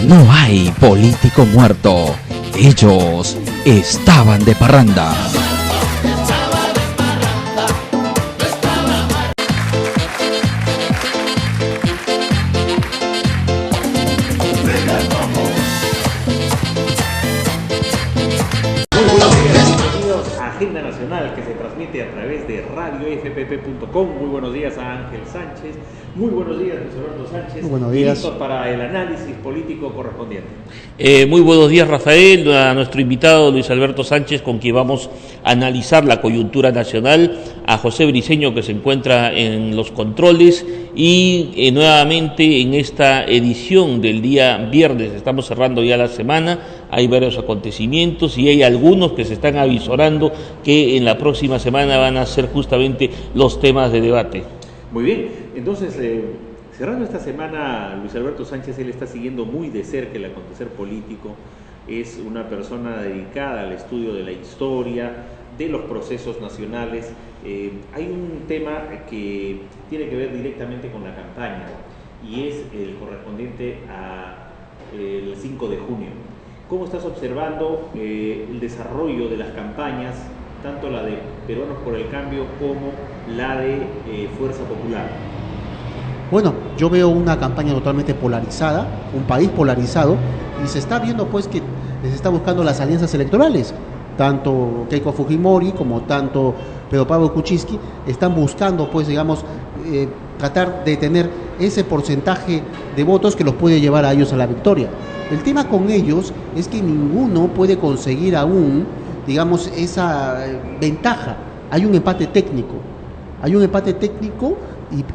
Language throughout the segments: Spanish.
No hay político muerto. Ellos estaban de parranda. Agenda Nacional, que se transmite a través de radiofpp.com. Muy buenos días a Ángel Sánchez. Muy buenos días, Luis Alberto Sánchez. Muy buenos días. Listos para el análisis político correspondiente. Muy buenos días, Rafael, a nuestro invitado Luis Alberto Sánchez, con quien vamos a analizar la coyuntura nacional, a José Briceño, que se encuentra en los controles, y nuevamente en esta edición del día viernes, estamos cerrando ya la semana, hay varios acontecimientos y hay algunos que se están avisorando que en la próxima semana van a ser justamente los temas de debate. Muy bien, entonces cerrando esta semana, Luis Alberto Sánchez, él está siguiendo muy de cerca el acontecer político, es una persona dedicada al estudio de la historia, de los procesos nacionales. Hay un tema que tiene que ver directamente con la campaña y es el correspondiente al 5 de junio. ¿Cómo estás observando el desarrollo de las campañas, tanto la de Peruanos por el Cambio como la de Fuerza Popular? Bueno, yo veo una campaña totalmente polarizada, un país polarizado, y se está viendo pues que se está buscando las alianzas electorales. Tanto Keiko Fujimori como tanto Pedro Pablo Kuczynski están buscando pues digamos tratar de tener ese porcentaje de votos que los puede llevar a ellos a la victoria. El tema con ellos es que ninguno puede conseguir aún, digamos, esa ventaja. Hay un empate técnico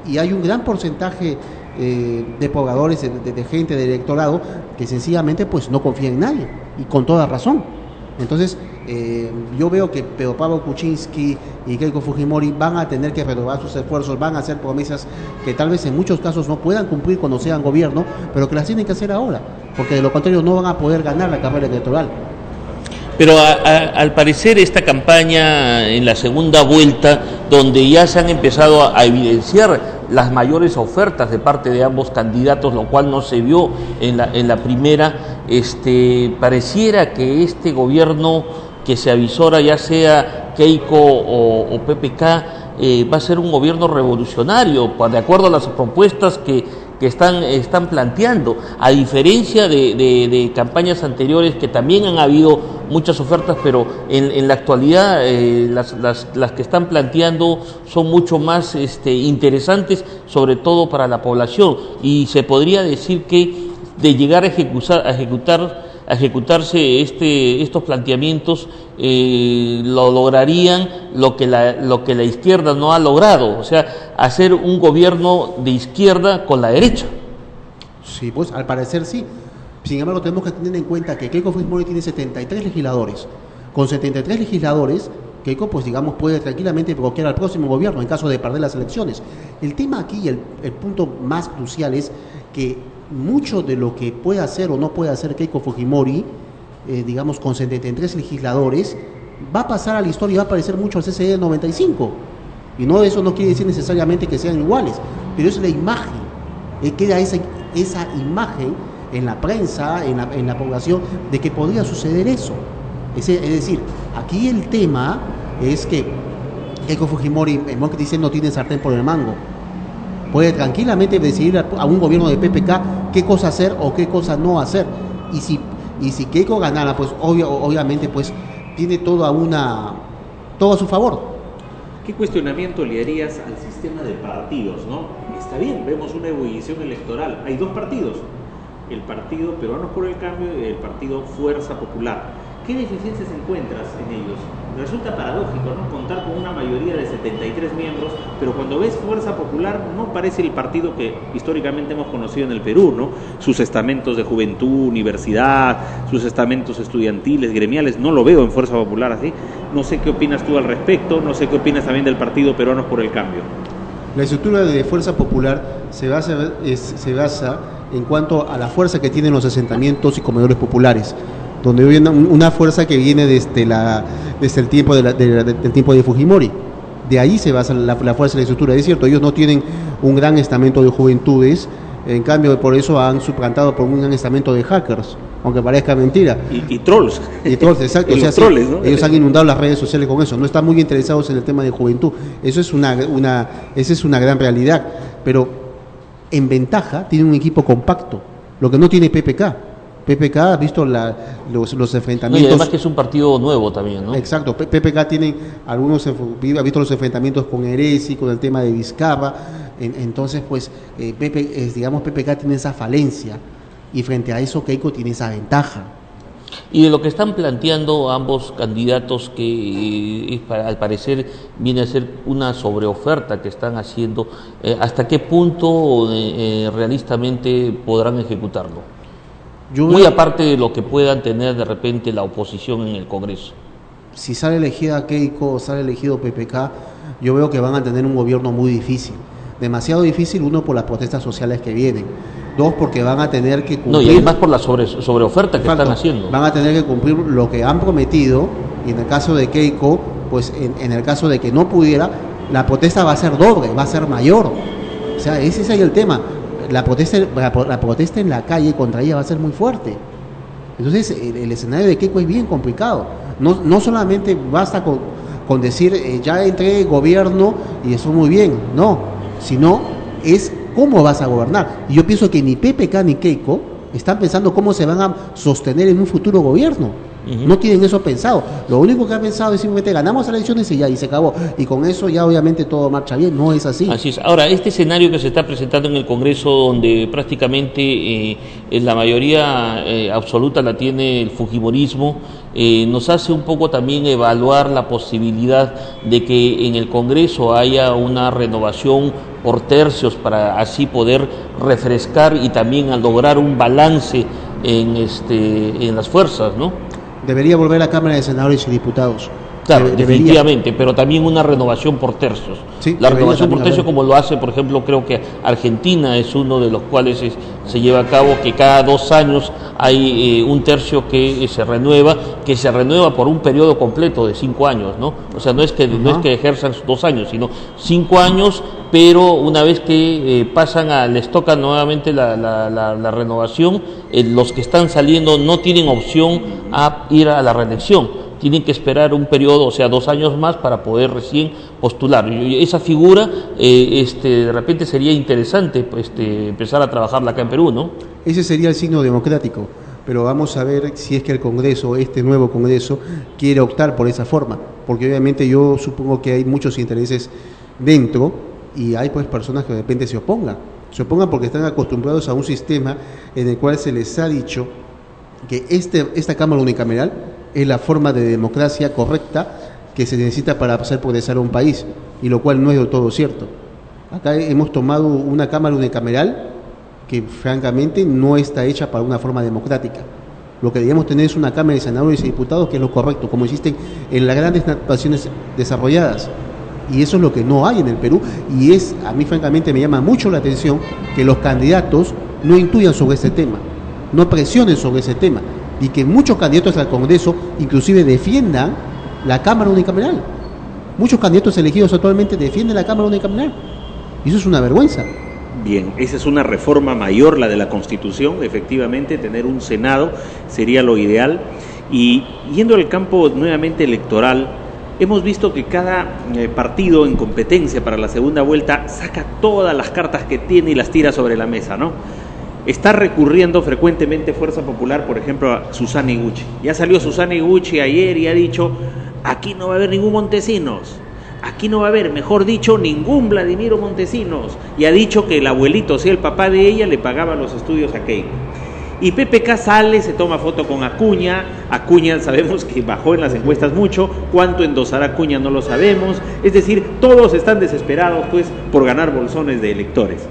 y hay un gran porcentaje de pobladores, de gente, de electorado, que sencillamente pues no confía en nadie, y con toda razón. Entonces, yo veo que Pedro Pablo Kuczynski y Keiko Fujimori van a tener que renovar sus esfuerzos, van a hacer promesas que tal vez en muchos casos no puedan cumplir cuando sean gobierno, pero que las tienen que hacer ahora, porque de lo contrario no van a poder ganar la carrera electoral. Pero al parecer esta campaña en la segunda vuelta, donde ya se han empezado a evidenciar las mayores ofertas de parte de ambos candidatos, lo cual no se vio en la primera, pareciera que este gobierno que se avisora, ya sea Keiko o PPK, va a ser un gobierno revolucionario, de acuerdo a las propuestas que están planteando, a diferencia de campañas anteriores que también han habido muchas ofertas, pero en la actualidad las que están planteando son mucho más interesantes, sobre todo para la población, y se podría decir que de llegar a ejecutarse estos planteamientos lo lograrían lo que la izquierda no ha logrado, o sea, hacer un gobierno de izquierda con la derecha. Sí, pues al parecer sí. Sin embargo, tenemos que tener en cuenta que Keiko Fujimori tiene 73 legisladores. Con 73 legisladores, Keiko, pues digamos, puede tranquilamente bloquear al próximo gobierno en caso de perder las elecciones. El tema aquí, el punto más crucial es que mucho de lo que puede hacer o no puede hacer Keiko Fujimori, digamos, con 73 legisladores, va a pasar a la historia y va a parecer mucho al CCE del 95. Y no, eso no quiere decir necesariamente que sean iguales, pero es la imagen. Queda esa imagen en la prensa, en la población, de que podría suceder eso. Es decir, aquí el tema es que Keiko Fujimori, en marketing, no tiene sartén por el mango. Puede tranquilamente decidir a un gobierno de PPK qué cosa hacer o qué cosa no hacer. Y si Keiko ganara, pues obviamente pues tiene todo a su favor. ¿Qué cuestionamiento le harías al sistema de partidos, no? Está bien, vemos una ebullición electoral. Hay dos partidos, el Partido Peruanos por el Cambio y el Partido Fuerza Popular. ¿Qué deficiencias encuentras en ellos? Resulta paradójico, ¿no? Contar con una mayoría de 73 miembros, pero cuando ves Fuerza Popular no parece el partido que históricamente hemos conocido en el Perú, ¿no? Sus estamentos de juventud, universidad, sus estamentos estudiantiles, gremiales, no lo veo en Fuerza Popular así. No sé qué opinas tú al respecto, no sé qué opinas también del Partido Peruanos por el Cambio. La estructura de Fuerza Popular se basa en cuanto a la fuerza que tienen los asentamientos y comedores populares, donde hay una fuerza que viene desde el tiempo del tiempo de Fujimori. De ahí se basa la fuerza de la estructura. Es cierto, ellos no tienen un gran estamento de juventudes, En cambio, por eso han suplantado por un gran estamento de hackers, aunque parezca mentira. Y trolls. Y trolls, exacto. Y los troles, ¿no? Ellos han inundado las redes sociales con eso. No están muy interesados en el tema de juventud. Eso es esa es una gran realidad. Pero en ventaja tiene un equipo compacto, lo que no tiene PPK. PPK ha visto los enfrentamientos. Y además que es un partido nuevo también, ¿no? Exacto, PPK tiene ha visto los enfrentamientos con Heresi, con el tema de Vizcarra, entonces pues PPK tiene esa falencia y frente a eso Keiko tiene esa ventaja. Y de lo que están planteando ambos candidatos, que al parecer viene a ser una sobreoferta que están haciendo, ¿hasta qué punto realistamente podrán ejecutarlo? Muy aparte de lo que puedan tener de repente la oposición en el Congreso. Si sale elegida Keiko o sale elegido PPK, yo veo que van a tener un gobierno muy difícil. Demasiado difícil, uno, por las protestas sociales que vienen. Dos, porque van a tener que cumplir... No, y además por la sobreoferta que están haciendo. Van a tener que cumplir lo que han prometido, y en el caso de Keiko, pues en el caso de que no pudiera, la protesta va a ser doble, va a ser mayor. O sea, ese es ahí el tema. La protesta en la calle contra ella va a ser muy fuerte. Entonces el escenario de Keiko es bien complicado. No solamente basta con decir ya entré gobierno y eso muy bien, no, sino es cómo vas a gobernar. Y yo pienso que ni PPK ni Keiko están pensando cómo se van a sostener en un futuro gobierno. No tienen eso pensado. Lo único que han pensado es simplemente ganamos las elecciones y ya, y se acabó. Y con eso ya obviamente todo marcha bien. No es así. Así es. Ahora, este escenario que se está presentando en el Congreso, donde prácticamente la mayoría absoluta la tiene el fujimorismo, nos hace un poco también evaluar la posibilidad de que en el Congreso haya una renovación por tercios para así poder refrescar y también a lograr un balance en las fuerzas, ¿no? Debería volver a la Cámara de Senadores y Diputados. Claro, definitivamente, pero también una renovación por tercios. Sí, la renovación por tercios, como lo hace, por ejemplo, creo que Argentina es uno de los cuales se lleva a cabo, que cada 2 años hay un tercio que se renueva por un periodo completo de 5 años, ¿no? O sea, no es que ejerzan 2 años, sino 5 años, pero una vez que les toca nuevamente la renovación, los que están saliendo no tienen opción a ir a la reelección. Tienen que esperar un periodo, o sea, 2 años más para poder recién postular. Esa figura, de repente sería interesante empezar a trabajarla acá en Perú, ¿no? Ese sería el signo democrático, pero vamos a ver si es que el Congreso, este nuevo Congreso, quiere optar por esa forma, porque obviamente yo supongo que hay muchos intereses dentro y hay pues personas que de repente se opongan porque están acostumbrados a un sistema en el cual se les ha dicho que esta Cámara Unicameral es la forma de democracia correcta que se necesita para hacer progresar a un país, y lo cual no es del todo cierto. Acá hemos tomado una Cámara Unicameral que francamente no está hecha para una forma democrática. Lo que debemos tener es una Cámara de Senadores y Diputados que es lo correcto, como existen en las grandes naciones desarrolladas. Y eso es lo que no hay en el Perú, y a mí francamente me llama mucho la atención que los candidatos no intuyan sobre ese tema, no presionen sobre ese tema, y que muchos candidatos al Congreso inclusive defiendan la Cámara Unicameral. Muchos candidatos elegidos actualmente defienden la Cámara Unicameral, y eso es una vergüenza. Bien, esa es una reforma mayor, la de la Constitución. Efectivamente, tener un Senado sería lo ideal. Y yendo al campo nuevamente electoral, hemos visto que cada partido en competencia para la segunda vuelta saca todas las cartas que tiene y las tira sobre la mesa, ¿no? Está recurriendo frecuentemente Fuerza Popular, por ejemplo, a Susana Higuchi. Ya salió Susana Higuchi ayer y ha dicho, aquí no va a haber ningún Montesinos, aquí no va a haber, mejor dicho, ningún Vladimiro Montesinos. Y ha dicho que el abuelito, o sea, el papá de ella, le pagaba los estudios a Keiko. Y PPK sale, se toma foto con Acuña sabemos que bajó en las encuestas mucho, cuánto endosará Acuña no lo sabemos, es decir, todos están desesperados pues por ganar bolsones de electores.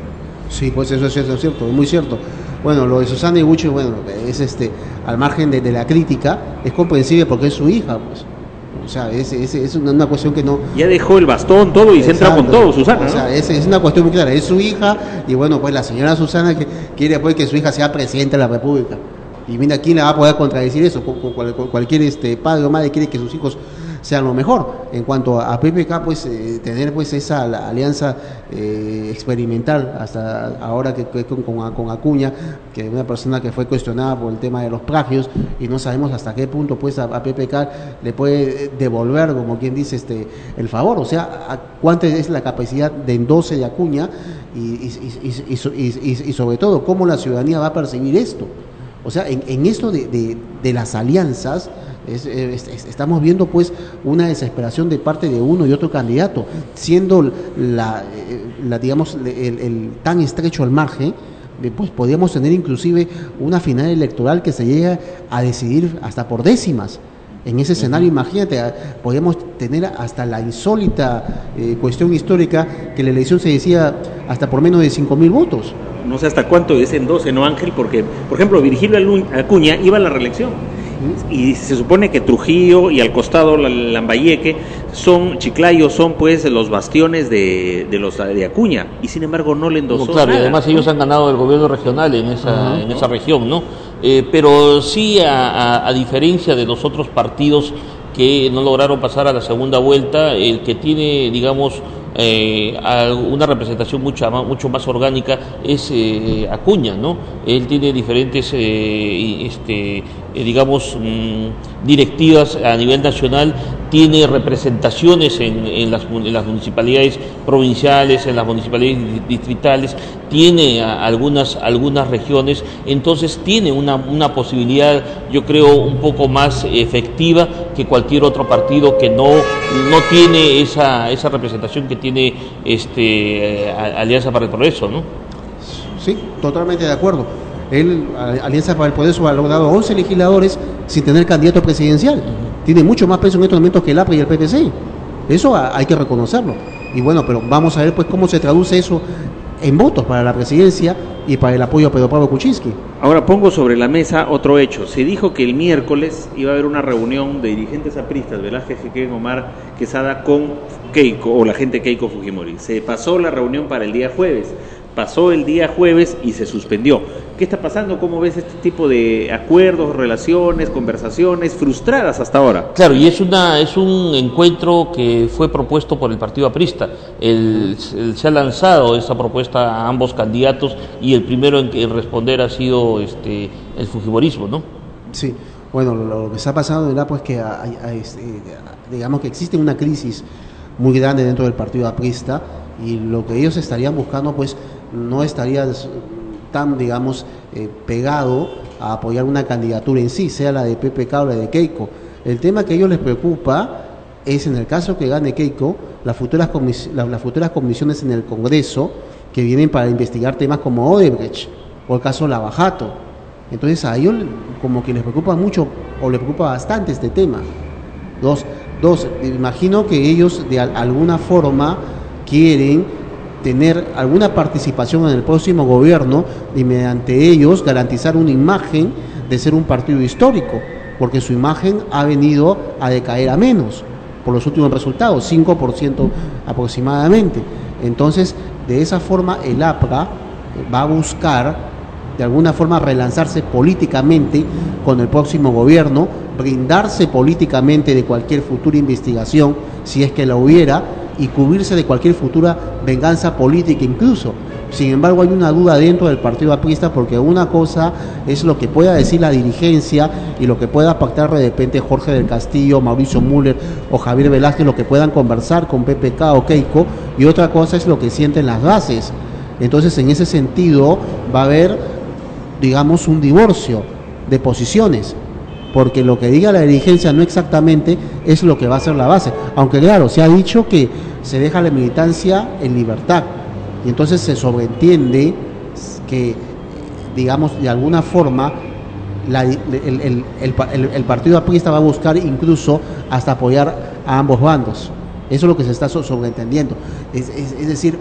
Sí, pues eso es cierto, muy cierto. Bueno, lo de Susana Higuchi, bueno, es al margen de la crítica, es comprensible porque es su hija, pues. O sea, es una cuestión que no... Ya dejó el bastón, todo, y se entra con todo, Susana, ¿no? O sea, es una cuestión muy clara, es su hija, y bueno, pues la señora Susana que quiere pues que su hija sea presidenta de la República. Y mira, ¿quién le va a poder contradecir eso? Cualquier padre o madre quiere que sus hijos sean lo mejor. En cuanto a PPK, pues tener pues esa alianza experimental hasta ahora que con Acuña, que es una persona que fue cuestionada por el tema de los plagios, y no sabemos hasta qué punto pues a PPK le puede devolver, como quien dice, el favor. O sea, cuánta es la capacidad de endose de Acuña y sobre todo cómo la ciudadanía va a percibir esto. O sea, en esto de las alianzas estamos viendo pues una desesperación de parte de uno y otro candidato, siendo digamos el tan estrecho el margen. Pues podríamos tener inclusive una final electoral que se llegue a decidir hasta por décimas. En ese escenario, imagínate, podríamos tener hasta la insólita cuestión histórica que la elección se decía hasta por menos de 5.000 votos. No sé hasta cuánto es en 12, ¿no, Ángel? Porque, por ejemplo, Virgilio Acuña iba a la reelección. Y se supone que Trujillo y al costado Lambayeque Chiclayo son pues los bastiones de Acuña, y sin embargo no le endosó claro, nada. Y además ellos han ganado el gobierno regional en esa región, ¿no? Pero sí, a diferencia de los otros partidos que no lograron pasar a la segunda vuelta, el que tiene, digamos, una representación mucho más orgánica es Acuña, ¿no? Él tiene diferentes digamos directivas a nivel nacional, tiene representaciones en las municipalidades provinciales, en las municipalidades distritales, tiene algunas regiones, entonces tiene una posibilidad, yo creo, un poco más efectiva que cualquier otro partido que no tiene esa representación que tiene Alianza para el Progreso, ¿no? Sí, totalmente de acuerdo. Alianza para el Progreso ha logrado 11 legisladores sin tener candidato presidencial. Tiene mucho más peso en estos momentos que el APRA y el PPC. Eso hay que reconocerlo. Y bueno, pero vamos a ver pues cómo se traduce eso en votos para la presidencia y para el apoyo a Pedro Pablo Kuczynski. Ahora pongo sobre la mesa otro hecho. Se dijo que el miércoles iba a haber una reunión de dirigentes apristas, Velázquez, Jequén, Omar Quesada, con Keiko, o la gente Keiko Fujimori. Se pasó la reunión para el día jueves. Pasó el día jueves y se suspendió. ¿Qué está pasando? ¿Cómo ves este tipo de acuerdos, relaciones, conversaciones frustradas hasta ahora? Claro, y es un encuentro que fue propuesto por el partido aprista. Se ha lanzado esa propuesta a ambos candidatos y el primero en responder ha sido el fujimorismo, ¿no? Sí, bueno, lo que está pasando, ¿verdad? Pues que digamos que existe una crisis muy grande dentro del partido aprista, y lo que ellos estarían buscando pues no estaría tan, digamos, pegado a apoyar una candidatura en sí, sea la de PPK o la de Keiko. El tema que a ellos les preocupa es, en el caso que gane Keiko, las futuras comisiones en el Congreso que vienen para investigar temas como Odebrecht o el caso Lavajato. Entonces a ellos como que les preocupa mucho, o les preocupa bastante este tema. Dos, imagino que ellos de alguna forma quieren tener alguna participación en el próximo gobierno y mediante ellos garantizar una imagen de ser un partido histórico, porque su imagen ha venido a decaer a menos por los últimos resultados, 5% aproximadamente. Entonces, de esa forma el APRA va a buscar de alguna forma relanzarse políticamente con el próximo gobierno, brindarse políticamente de cualquier futura investigación, si es que la hubiera, y cubrirse de cualquier futura venganza política incluso. Sin embargo, hay una duda dentro del partido aprista, porque una cosa es lo que pueda decir la dirigencia y lo que pueda pactar de repente Jorge del Castillo, Mauricio Müller o Javier Velázquez, lo que puedan conversar con PPK o Keiko, y otra cosa es lo que sienten las bases. Entonces, en ese sentido, va a haber, digamos, un divorcio de posiciones, porque lo que diga la dirigencia no exactamente es lo que va a ser la base, aunque claro, se ha dicho que se deja la militancia en libertad, y entonces se sobreentiende que, digamos, de alguna forma el partido aprista va a buscar incluso hasta apoyar a ambos bandos. Eso es lo que se está sobreentendiendo. Es decir,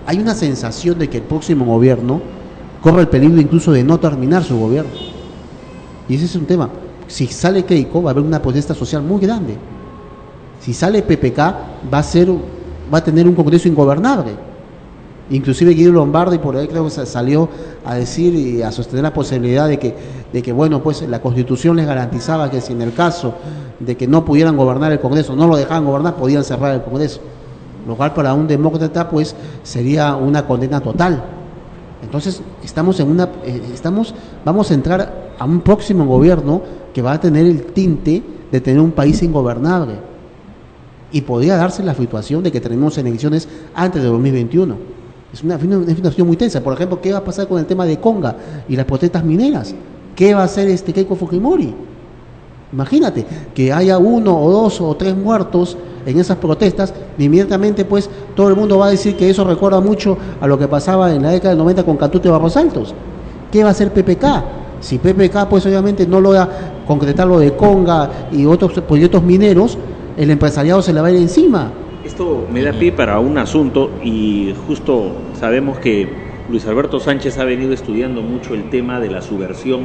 hay una sensación de que el próximo gobierno corre el peligro incluso de no terminar su gobierno, y ese es un tema. Si sale Keiko, va a haber una protesta social muy grande. Si sale PPK, va a tener un Congreso ingobernable. Inclusive Guido Lombardi por ahí creo que salió a decir y a sostener la posibilidad de que bueno, pues la Constitución les garantizaba que si en el caso de que no pudieran gobernar el Congreso, no lo dejaban gobernar, podían cerrar el Congreso. Lo cual para un demócrata pues sería una condena total. Entonces vamos a entrar a un próximo gobierno que va a tener el tinte de tener un país ingobernable. Y podría darse la situación de que tenemos elecciones antes de 2021. Es una situación muy tensa. Por ejemplo, ¿qué va a pasar con el tema de Conga y las protestas mineras? ¿Qué va a hacer Keiko Fujimori? Imagínate que haya 1 o 2 o 3 muertos en esas protestas, inmediatamente pues todo el mundo va a decir que eso recuerda mucho a lo que pasaba en la década del 90 con Cantute Barros Altos. ¿Qué va a hacer PPK? Si PPK pues obviamente no logra concretar lo de Conga y otros proyectos mineros, el empresariado se le va a ir encima. Esto me da pie para un asunto y justo sabemos que Luis Alberto Sánchez ha venido estudiando mucho el tema de la subversión.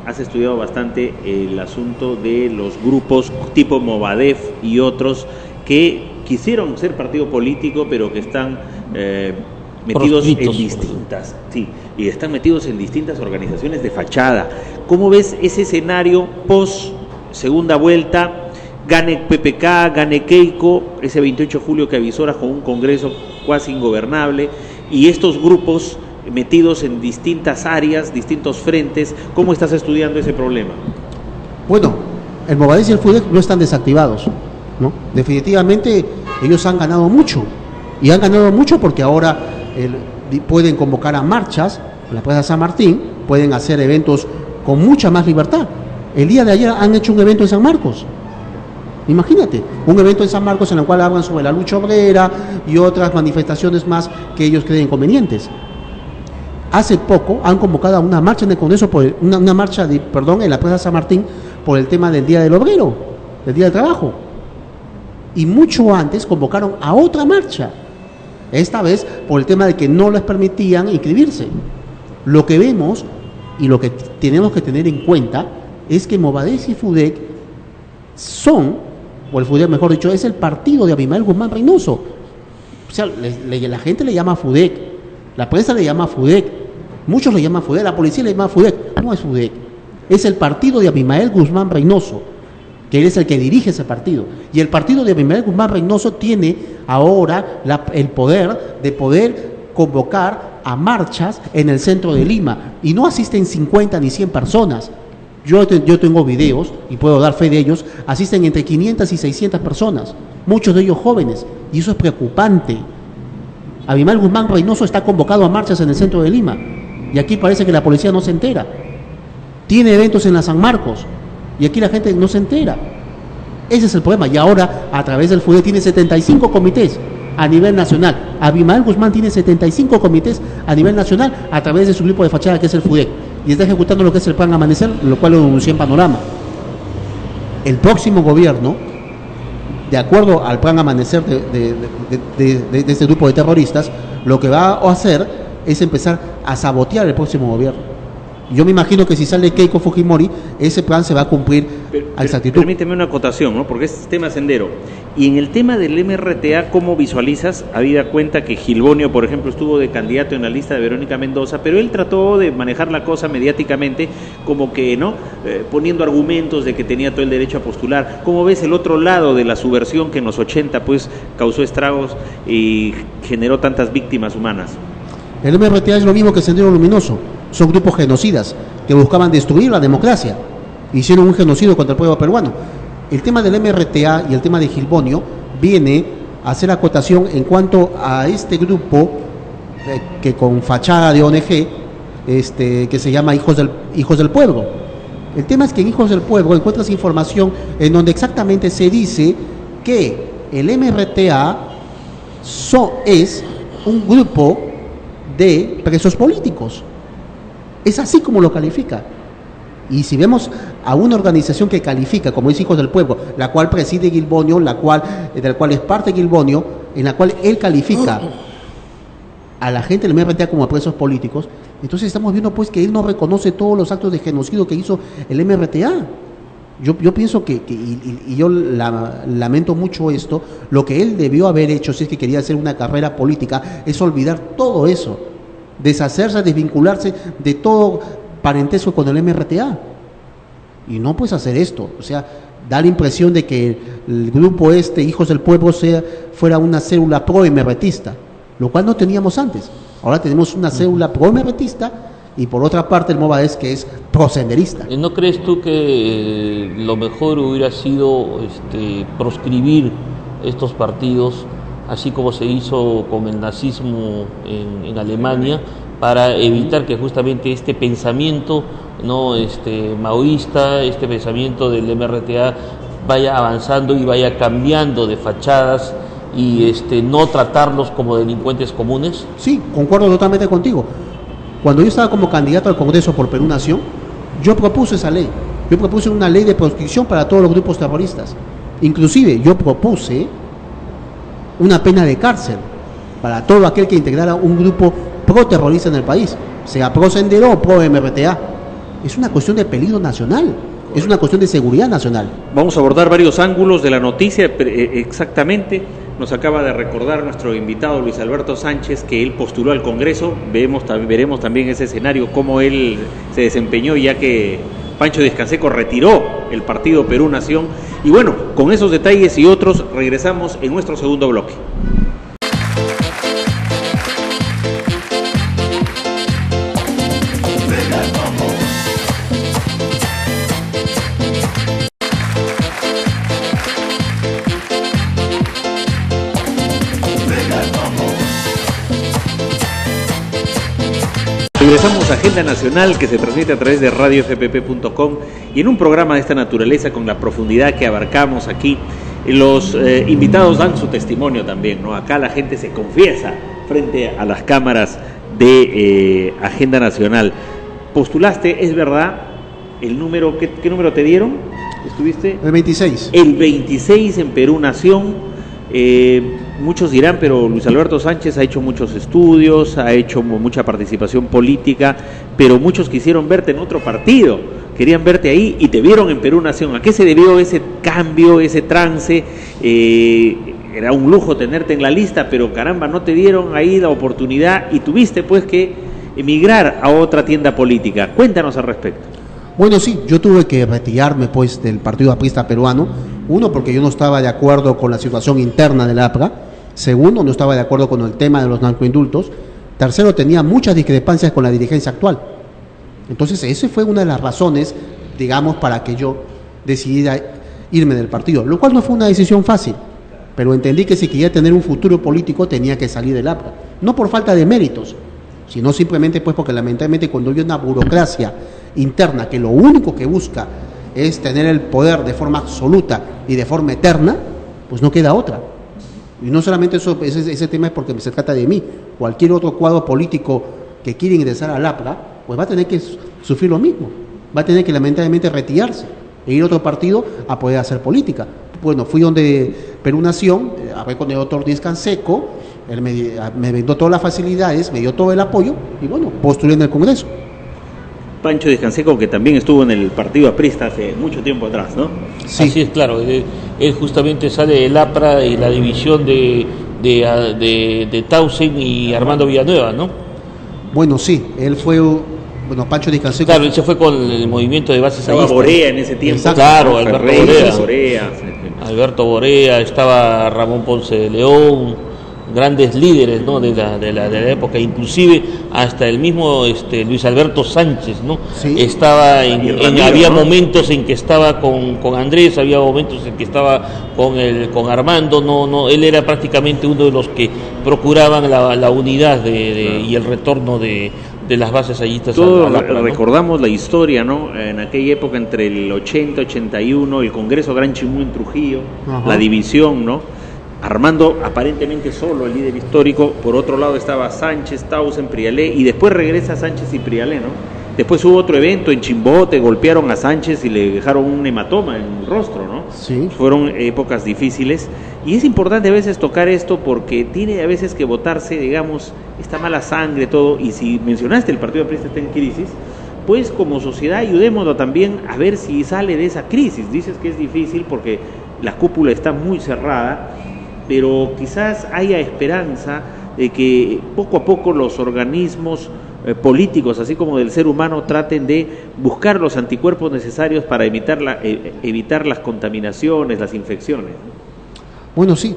Has estudiado bastante el asunto de los grupos tipo Movadef y otros que quisieron ser partido político pero que están metidos en distintas, sí, y están metidos en distintas organizaciones de fachada. ¿Cómo ves ese escenario post segunda vuelta? Gane PPK, gane Keiko, ese 28 de julio que avisora con un Congreso casi ingobernable, y estos grupos metidos en distintas áreas, distintos frentes. ¿Cómo estás estudiando ese problema? Bueno, el Movadef y el FUDEC no están desactivados, ¿no? Definitivamente ellos han ganado mucho, y han ganado mucho porque ahora pueden convocar a marchas en la Plaza San Martín, pueden hacer eventos con mucha más libertad. El día de ayer han hecho un evento en San Marcos. Imagínate, un evento en San Marcos en el cual hablan sobre la lucha obrera y otras manifestaciones más que ellos creen convenientes. Hace poco han convocado a una marcha en el Congreso, una marcha en la Plaza San Martín por el tema del Día del Obrero, del Día del Trabajo. Y mucho antes convocaron a otra marcha, esta vez por el tema de que no les permitían inscribirse. Lo que vemos y lo que tenemos que tener en cuenta es que Movadef y FUDEC o el FUDEC mejor dicho, es el partido de Abimael Guzmán Reynoso. O sea, la gente le llama FUDEC, la prensa le llama FUDEC, muchos le llaman FUDEC, la policía le llama FUDEC. No es FUDEC, es el partido de Abimael Guzmán Reynoso, que él es el que dirige ese partido. Y el partido de Abimael Guzmán Reynoso tiene ahora el poder de poder convocar a marchas en el centro de Lima, y no asisten 50 ni 100 personas. Yo tengo videos y puedo dar fe de ellos, asisten entre 500 y 600 personas, muchos de ellos jóvenes, y eso es preocupante. Abimael Guzmán Reynoso está convocado a marchas en el centro de Lima, y aquí parece que la policía no se entera. Tiene eventos en la San Marcos, y aquí la gente no se entera. Ese es el problema, y ahora a través del FUDEC tiene 75 comités a nivel nacional. Abimael Guzmán tiene 75 comités a nivel nacional a través de su grupo de fachada que es el FUDEC, y está ejecutando lo que es el Plan Amanecer, lo cual lo denuncié en Panorama. El próximo gobierno, de acuerdo al Plan Amanecer de este grupo de terroristas, lo que va a hacer es empezar a sabotear el próximo gobierno. Yo me imagino que si sale Keiko Fujimori, ese plan se va a cumplir a exactitud. Permíteme una acotación, ¿no? Porque es tema sendero. Y en el tema del MRTA, ¿cómo visualizas? Habida cuenta que Gilbonio, por ejemplo, estuvo de candidato en la lista de Verónica Mendoza, pero él trató de manejar la cosa mediáticamente como que, ¿no? Poniendo argumentos de que tenía todo el derecho a postular. ¿Cómo ves el otro lado de la subversión que en los 80 pues causó estragos y generó tantas víctimas humanas? El MRTA es lo mismo que Sendero Luminoso. Son grupos genocidas que buscaban destruir la democracia. Hicieron un genocidio contra el pueblo peruano. El tema del MRTA y el tema de Gilbonio viene a hacer acotación en cuanto a este grupo que con fachada de ONG que se llama Hijos del Pueblo. El tema es que en Hijos del Pueblo encuentras información en donde exactamente se dice que el MRTA es un grupo de presos políticos. Es así como lo califica. Y si vemos a una organización que califica como es Hijos del Pueblo, la cual preside Gilbonio, del cual es parte Gilbonio, en la cual él califica a la gente del MRTA como presos políticos, entonces estamos viendo pues que él no reconoce todos los actos de genocidio que hizo el MRTA. Yo pienso y yo lamento mucho esto, lo que él debió haber hecho si es que quería hacer una carrera política es olvidar todo eso, deshacerse, desvincularse de todo parentesco con el MRTA. Y no puedes hacer esto, o sea, da la impresión de que el grupo Hijos del Pueblo, fuera una célula pro-emerretista, lo cual no teníamos antes. Ahora tenemos una célula pro-emerretista y por otra parte el Movadef que es pro-senderista. ¿No crees tú que lo mejor hubiera sido proscribir estos partidos, así como se hizo con el nazismo en Alemania, para evitar que justamente este pensamiento maoísta, este pensamiento del MRTA vaya avanzando y vaya cambiando de fachadas y no tratarlos como delincuentes comunes? Sí, concuerdo totalmente contigo. Cuando yo estaba como candidato al Congreso por Perú Nación, yo propuse esa ley. Yo propuse una ley de proscripción para todos los grupos terroristas. Inclusive yo propuse una pena de cárcel para todo aquel que integrara un grupo pro-terrorista en el país, sea pro-sendero o pro-MRTA. Es una cuestión de peligro nacional, es una cuestión de seguridad nacional. Vamos a abordar varios ángulos de la noticia, exactamente. Nos acaba de recordar nuestro invitado Luis Alberto Sánchez que él postuló al Congreso. Veremos también ese escenario, cómo él se desempeñó, ya que Pancho Díaz Canseco retiró el partido Perú Nación. Y bueno, con esos detalles y otros regresamos en nuestro segundo bloque. Regresamos a Agenda Nacional, que se transmite a través de radiofpp.com, y en un programa de esta naturaleza, con la profundidad que abarcamos aquí, los invitados dan su testimonio también, ¿no? Acá la gente se confiesa frente a las cámaras de Agenda Nacional. Postulaste, es verdad, el número, ¿qué número te dieron? ¿Estuviste? El 26. El 26 en Perú Nación. Muchos dirán, pero Luis Alberto Sánchez ha hecho muchos estudios, ha hecho mucha participación política, pero muchos quisieron verte en otro partido, querían verte ahí y te vieron en Perú Nación. ¿A qué se debió ese cambio, ese trance? Era un lujo tenerte en la lista, pero caramba, no te dieron ahí la oportunidad y tuviste pues que emigrar a otra tienda política. Cuéntanos al respecto. Bueno, sí, yo tuve que retirarme pues del Partido Aprista Peruano. Uno, porque yo no estaba de acuerdo con la situación interna del APRA. Segundo, no estaba de acuerdo con el tema de los narcoindultos. Tercero, tenía muchas discrepancias con la dirigencia actual. Entonces, esa fue una de las razones, digamos, para que yo decidiera irme del partido, lo cual no fue una decisión fácil, pero entendí que si quería tener un futuro político tenía que salir del APRA, no por falta de méritos, sino simplemente pues porque lamentablemente cuando hay una burocracia interna que lo único que busca es tener el poder de forma absoluta y de forma eterna, pues no queda otra. Y no solamente eso, ese tema es porque se trata de mí. Cualquier otro cuadro político que quiera ingresar al APRA, pues va a tener que sufrir lo mismo. Va a tener que lamentablemente retirarse e ir a otro partido a poder hacer política. Bueno, fui donde Perú Nación, hablé con el doctor Díaz Canseco, él me brindó todas las facilidades, me dio todo el apoyo y bueno, postulé en el Congreso. Pancho Díaz Canseco, que también estuvo en el partido aprista hace mucho tiempo atrás, ¿no? Sí. Así es, claro. Él justamente sale del APRA y la división de Tausen y Armando Villanueva, ¿no? Bueno, sí, él fue, Pancho Díaz Canseco. Claro, él se fue con el movimiento de bases estaba Borea en ese tiempo. Exacto. Claro, Alberto Borea. Alberto Borea, estaba Ramón Ponce de León, grandes líderes, ¿no? de la época, inclusive hasta el mismo Luis Alberto Sánchez, ¿no? Sí. Estaba había momentos en que estaba con Andrés, había momentos en que estaba con Armando, no, él era prácticamente uno de los que procuraban la unidad y el retorno de las bases allistas. Todos recordamos la historia, ¿no? En aquella época entre el 80-81, el Congreso Gran Chimú en Trujillo, ajá, la división, ¿no? Armando aparentemente solo, el líder histórico. Por otro lado estaba Sánchez, Tausen, Prialé, y después regresa Sánchez y Prialé, ¿no? Después hubo otro evento en Chimbote, golpearon a Sánchez y le dejaron un hematoma en el rostro, ¿no? Sí. Fueron épocas difíciles y es importante a veces tocar esto porque tiene a veces que botarse, digamos, esta mala sangre, todo. Y si mencionaste el Partido Aprista está en crisis, pues como sociedad ayudémoslo también a ver si sale de esa crisis. Dices que es difícil porque la cúpula está muy cerrada, pero quizás haya esperanza de que poco a poco los organismos políticos, así como del ser humano, traten de buscar los anticuerpos necesarios para evitar las contaminaciones, las infecciones. Bueno, sí,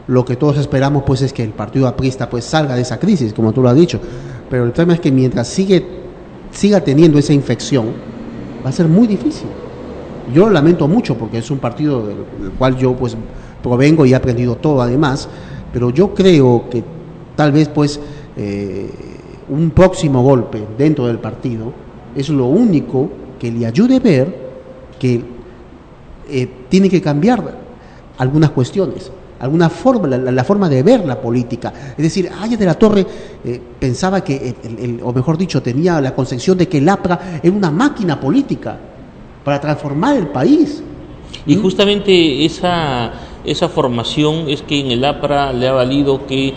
lo que todos esperamos pues es que el partido aprista pues salga de esa crisis, como tú lo has dicho, pero el tema es que mientras siga teniendo esa infección, va a ser muy difícil. Yo lo lamento mucho porque es un partido del cual yo pues provengo y he aprendido todo además, pero yo creo que tal vez pues un próximo golpe dentro del partido es lo único que le ayude a ver que tiene que cambiar algunas cuestiones, alguna forma, la forma de ver la política. Es decir, Aya de la Torre pensaba que, o mejor dicho, tenía la concepción de que el APRA era una máquina política para transformar el país. Y justamente esa formación es que en el APRA le ha valido que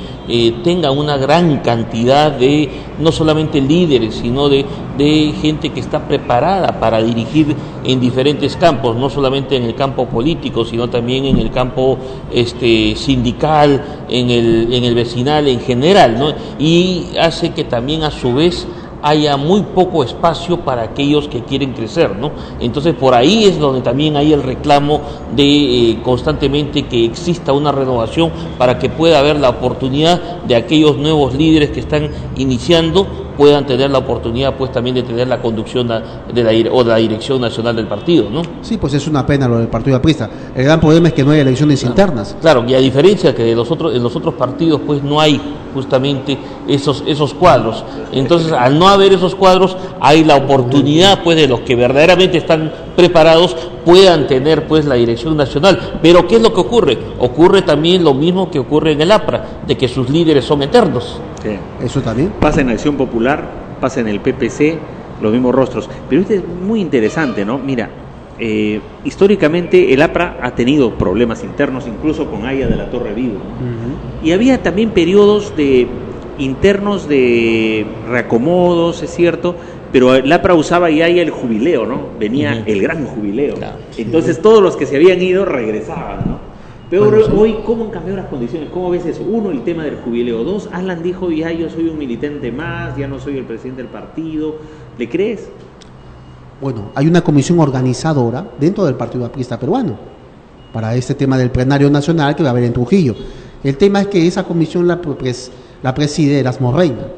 tenga una gran cantidad de, no solamente líderes, sino de gente que está preparada para dirigir en diferentes campos, no solamente en el campo político, sino también en el campo sindical, en el vecinal en general, ¿no? Y hace que también a su vez haya muy poco espacio para aquellos que quieren crecer, ¿no? Entonces por ahí es donde también hay el reclamo de constantemente que exista una renovación para que pueda haber la oportunidad de aquellos nuevos líderes que están iniciando puedan tener la oportunidad pues también de tener la conducción de la dirección nacional del partido, ¿no? Sí, pues es una pena lo del partido aprista. El gran problema es que no hay elecciones internas. Claro, y a diferencia que en los otros partidos pues no hay justamente esos cuadros. Entonces, al no haber esos cuadros, hay la oportunidad pues de los que verdaderamente están preparados puedan tener pues la dirección nacional. Pero ¿qué es lo que ocurre? Ocurre también lo mismo que ocurre en el APRA, de que sus líderes son eternos. Sí. Eso también. Pasa en Acción Popular, pasa en el PPC, los mismos rostros. Pero este es muy interesante, ¿no? Mira, históricamente el APRA ha tenido problemas internos, incluso con Aya de la Torre Vivo, ¿no? Uh-huh. Y había también periodos internos de reacomodos, es cierto, pero el APRA usaba ya el jubileo, ¿no? Venía el gran jubileo. Claro. Entonces todos los que se habían ido regresaban, ¿no? Pero bueno, hoy, ¿cómo han cambiado las condiciones? ¿Cómo ves eso? Uno, el tema del jubileo. Dos, Alan dijo, ya yo soy un militante más, ya no soy el presidente del partido. ¿Le crees? Bueno, hay una comisión organizadora dentro del Partido Aprista Peruano para este tema del plenario nacional que va a haber en Trujillo. El tema es que esa comisión la preside Erasmo Reina.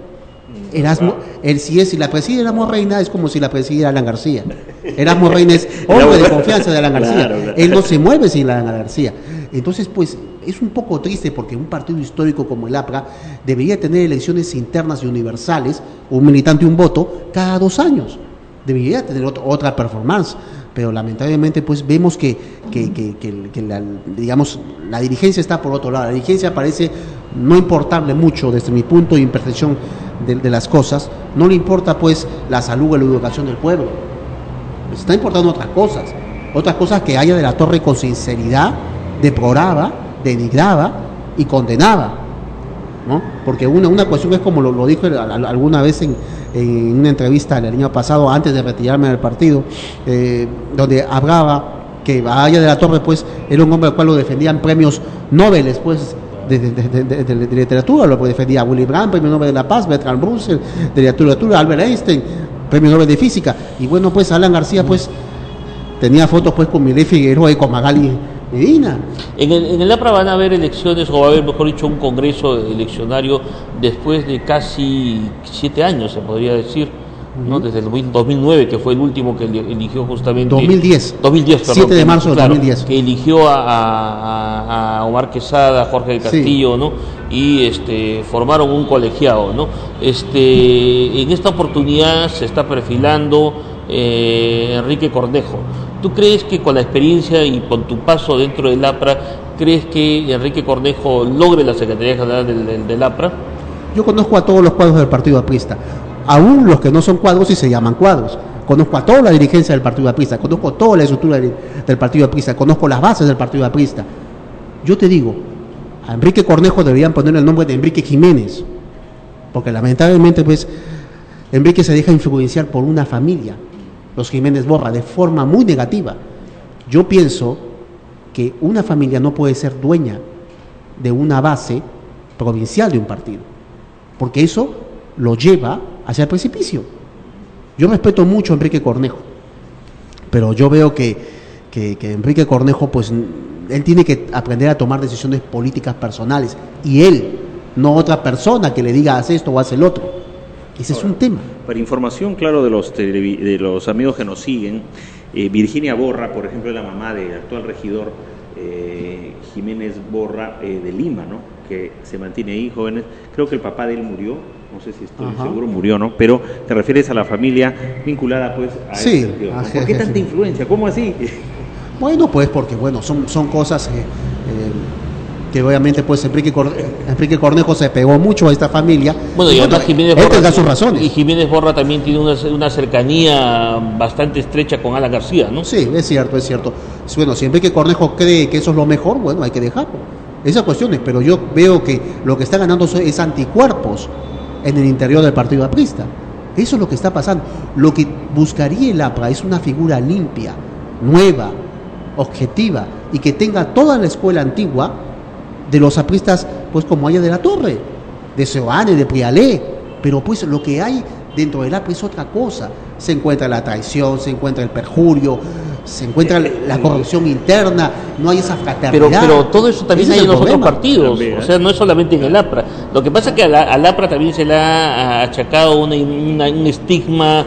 Si la preside Erasmo Reina es como si la presidiera Alan García. Erasmo Reina es hombre de confianza de Alan García. Claro. Él no se mueve sin Alan García. Entonces, pues, es un poco triste porque un partido histórico como el APRA debería tener elecciones internas y universales, un militante y un voto, cada 2 años. Debería tener otra performance. Pero lamentablemente pues vemos que la dirigencia está por otro lado. La dirigencia parece no importarle mucho desde mi punto de imperfección de las cosas. No le importa pues la salud y la educación del pueblo. Les está importando otras cosas que Aya de la Torre con sinceridad deploraba, denigraba y condenaba, ¿no? Porque una cuestión es como lo dijo alguna vez en una entrevista el año pasado, antes de retirarme del partido, donde hablaba que Aya de la Torre pues era un hombre al cual lo defendían premios Nobel pues, de literatura, lo defendía Willy Brandt, premio Nobel de la Paz, Bertrand Russell, de literatura, Albert Einstein, premio Nobel de Física, y bueno pues Alan García pues tenía fotos pues con Milei Figueroa y con Magali Medina. En el APRA van a haber elecciones, o va a haber, mejor dicho, un congreso eleccionario después de casi 7 años, se podría decir, ¿no? Desde el 2009, que fue el último que eligió justamente... 2010, perdón. 7 de marzo de 2010. Que eligió a Omar Quesada, a Jorge del Castillo, sí, ¿no? Y formaron un colegiado, ¿no? En esta oportunidad se está perfilando Enrique Cornejo. ¿Tú crees que con la experiencia y con tu paso dentro del APRA, crees que Enrique Cornejo logre la Secretaría General del APRA? Yo conozco a todos los cuadros del Partido Aprista, aún los que no son cuadros y se llaman cuadros. Conozco a toda la dirigencia del Partido Aprista, conozco toda la estructura del Partido Aprista, conozco las bases del Partido Aprista. Yo te digo, a Enrique Cornejo deberían poner el nombre de Enrique Jiménez, porque lamentablemente pues Enrique se deja influenciar por una familia, los Jiménez Borra, de forma muy negativa. Yo pienso que una familia no puede ser dueña de una base provincial de un partido, porque eso lo lleva hacia el precipicio. Yo respeto mucho a Enrique Cornejo, pero yo veo que Enrique Cornejo, pues, él tiene que aprender a tomar decisiones políticas personales, y él, no otra persona que le diga haz esto o haz el otro. Ese es un tema. Para información, claro, de los amigos que nos siguen, Virginia Borra, por ejemplo, es la mamá del actual regidor Jiménez Borra de Lima, ¿no? Que se mantiene ahí, jóvenes. Creo que el papá de él murió, no sé si estoy seguro, murió, ¿no? Pero te refieres a la familia vinculada, pues, a sí, ese sentido, ¿no? ¿Por qué tanta influencia? ¿Cómo así? Bueno, pues porque son cosas que obviamente, pues, Enrique Cornejo se pegó mucho a esta familia. Bueno, y además Jiménez él Borra, tendrá sus razones. Y Jiménez Borra también tiene una cercanía bastante estrecha con Alan García, ¿no? Sí, es cierto. Bueno, si Enrique Cornejo cree que eso es lo mejor, bueno, hay que dejarlo. Esas cuestiones, pero yo veo que lo que está ganando es anticuerpos en el interior del partido aprista. Eso es lo que está pasando. Lo que buscaría el APRA es una figura limpia, nueva, objetiva, y que tenga toda la escuela antigua de los apristas, pues, como Aya de la Torre, de Seoane, de Prialé, pero pues lo que hay dentro del APRA es otra cosa. Se encuentra la traición, se encuentra el perjurio, se encuentra la corrupción interna, no hay esa fraternidad. Pero todo eso también hay en los otros partidos, también, o sea, no es solamente en el APRA. Lo que pasa es que al APRA también se le ha achacado un estigma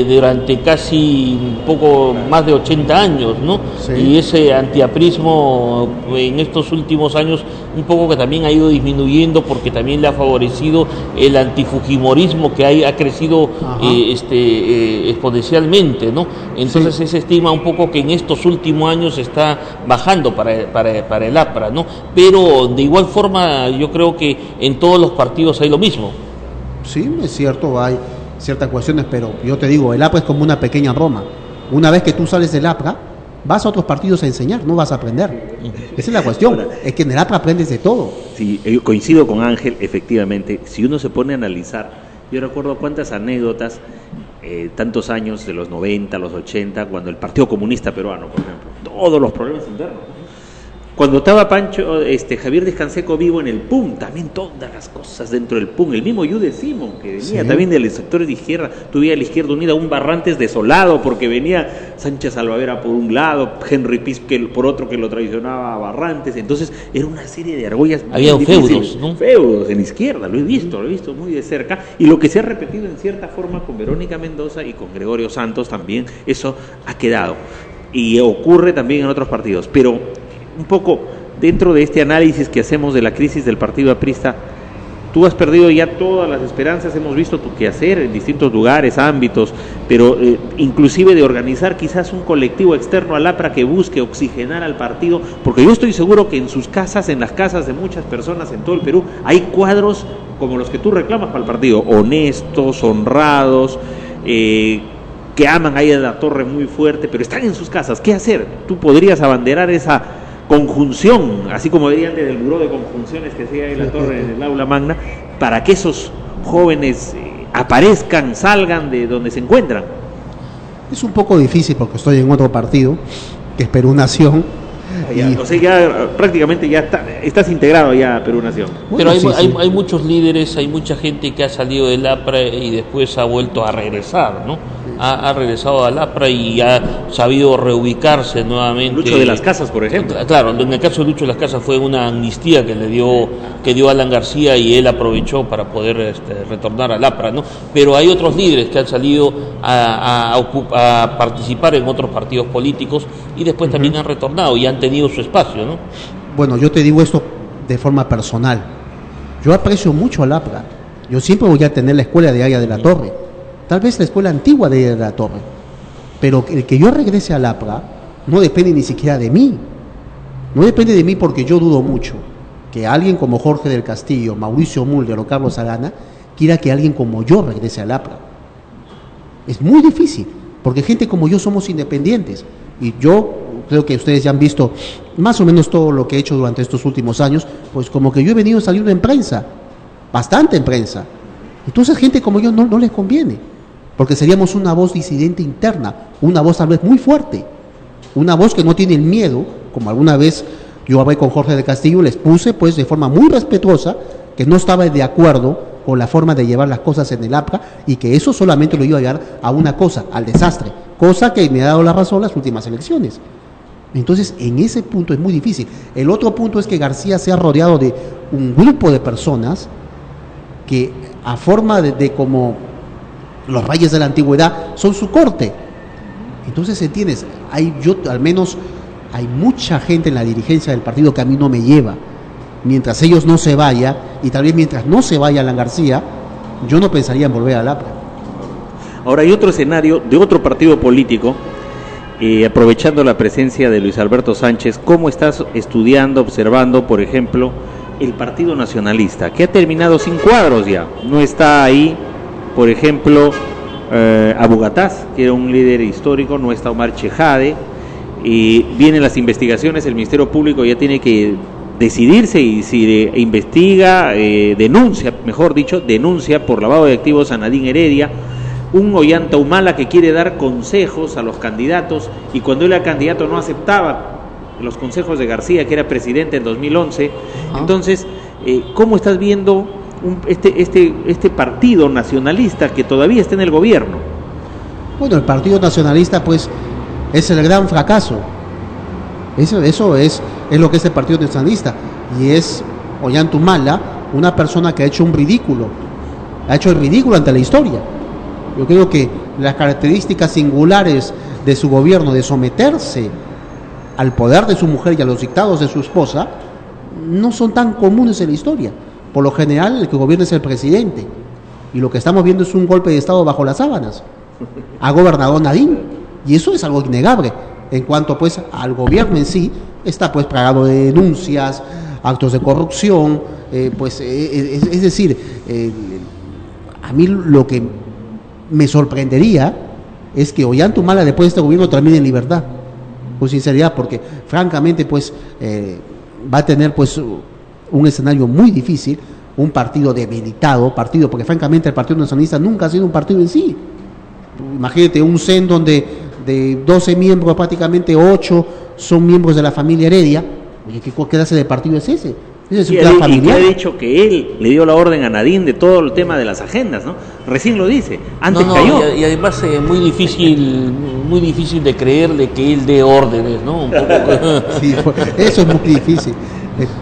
durante casi un poco más de 80 años, ¿no? Sí. Y ese antiaprismo en estos últimos años un poco que también ha ido disminuyendo, porque también le ha favorecido el antifujimorismo que ha crecido exponencialmente, ¿no? Entonces ese estigma un poco que en estos últimos años está bajando para el APRA, ¿no? Pero de igual forma yo creo que en todos los partidos hay lo mismo. Sí, es cierto, hay ciertas cuestiones, pero yo te digo, el APRA es como una pequeña Roma. Una vez que tú sales del APRA, vas a otros partidos a enseñar, no vas a aprender. Esa es la cuestión, es que en el APRA aprendes de todo. Sí, yo coincido con Ángel, efectivamente. Si uno se pone a analizar, yo recuerdo cuántas anécdotas, tantos años de los 90, los 80, cuando el Partido Comunista Peruano, por ejemplo, todos los problemas internos. Cuando estaba Javier Descanseco vivo en el PUM, también todas las cosas dentro del PUM, el mismo Yude Simon, que venía también del sector de izquierda, tuviera la Izquierda Unida un Barrantes desolado, porque venía Sánchez Salvadera por un lado, Henry Piz por otro, que lo traicionaba a Barrantes. Entonces era una serie de argollas. Había feudos, ¿no? Feudos en izquierda, lo he visto muy de cerca, y lo que se ha repetido en cierta forma con Verónica Mendoza y con Gregorio Santos también, eso ha quedado, y ocurre también en otros partidos. Pero un poco dentro de este análisis que hacemos de la crisis del partido aprista, tú has perdido ya todas las esperanzas, hemos visto tu quehacer en distintos lugares, ámbitos, pero inclusive de organizar quizás un colectivo externo al APRA que busque oxigenar al partido, porque yo estoy seguro que en sus casas, en las casas de muchas personas en todo el Perú, hay cuadros como los que tú reclamas para el partido, honestos, honrados, que aman ahí a la Torre muy fuerte, pero están en sus casas. ¿Qué hacer? Tú podrías abanderar esa conjunción, así como veía antes del buró de conjunciones que hacía ahí la Torre en el aula magna, para que esos jóvenes aparezcan, salgan de donde se encuentran. Es un poco difícil porque estoy en otro partido, que es Perú Nación. O sea, ya prácticamente ya estás integrado ya a Perú Nación. Pero hay muchos líderes, hay mucha gente que ha salido del APRA y después ha vuelto a regresar, ¿no? Ha regresado al APRA y ha sabido reubicarse nuevamente. Lucho de las Casas, por ejemplo. Claro, en el caso de Lucho de las Casas fue una amnistía que dio Alan García, y él aprovechó para poder retornar al APRA, ¿no? Pero hay otros líderes que han salido a participar en otros partidos políticos y después también han retornado y han tenido su espacio, ¿no? Bueno, yo te digo esto de forma personal. Yo aprecio mucho al APRA. Yo siempre voy a tener la escuela de Aya de la Torre, tal vez la escuela antigua de Aya de la Torre, pero el que yo regrese al APRA no depende ni siquiera de mí. No depende de mí, porque yo dudo mucho que alguien como Jorge del Castillo, Mauricio Mulder o Carlos Arana quiera que alguien como yo regrese al APRA. Es muy difícil, porque gente como yo somos independientes, y yo creo que ustedes ya han visto más o menos todo lo que he hecho durante estos últimos años, pues como que yo he venido saliendo en prensa, bastante en prensa, Entonces gente como yo no les conviene, porque seríamos una voz disidente interna, una voz tal vez muy fuerte, una voz que no tiene el miedo, como alguna vez yo hablé con Jorge de Castillo, les puse pues de forma muy respetuosa que no estaba de acuerdo con la forma de llevar las cosas en el APRA y que eso solamente lo iba a llevar a una cosa, al desastre, cosa que me ha dado la razón las últimas elecciones. Entonces, en ese punto es muy difícil. El otro punto es que García se ha rodeado de un grupo de personas que, a forma de como los reyes de la antigüedad, son su corte. Entonces, ¿entiendes? Al menos hay mucha gente en la dirigencia del partido que a mí no me lleva. Mientras ellos no se vayan, y tal vez mientras no se vaya Alan García, yo no pensaría en volver al APRA. Ahora hay otro escenario de otro partido político, aprovechando la presencia de Luis Alberto Sánchez. ¿Cómo estás estudiando, observando, por ejemplo, el Partido Nacionalista, que ha terminado sin cuadros ya? No está ahí, por ejemplo, Abu Gataz, que era un líder histórico, no está Omar Chejade, y vienen las investigaciones, el Ministerio Público ya tiene que decidirse y si investiga, denuncia por lavado de activos a Nadine Heredia, un Ollanta Humala que quiere dar consejos a los candidatos, y cuando él era candidato no aceptaba los consejos de García, que era presidente en 2011. Entonces, ¿cómo estás viendo este partido nacionalista que todavía está en el gobierno? Bueno, el Partido Nacionalista pues es el gran fracaso. Eso es lo que es el Partido Nacionalista, y es Ollanta Humala, una persona que ha hecho el ridículo ante la historia. Yo creo que las características singulares de su gobierno, de someterse al poder de su mujer y a los dictados de su esposa, no son tan comunes en la historia. Por lo general, el que gobierna es el presidente, y lo que estamos viendo es un golpe de Estado bajo las sábanas. Ha gobernado Nadine, y eso es algo innegable. En cuanto pues al gobierno en sí, está pues plagado de denuncias, actos de corrupción, es decir, a mí lo que me sorprendería es que Ollanta Humala después de este gobierno termine en libertad, con sinceridad, porque francamente pues va a tener pues un escenario muy difícil, un partido debilitado, porque francamente el Partido Nacionalista nunca ha sido un partido en sí. Imagínate un CEN donde de 12 miembros, prácticamente 8 son miembros de la familia Heredia. Oye, ¿qué clase de partido es ese? Ese es un plan familiar. Y ha dicho que él le dio la orden a Nadine de todo el tema de las agendas, ¿no? Recién lo dice, antes cayó. Y además muy difícil de creerle que él dé órdenes, ¿no? Un poco. Sí, eso es muy difícil.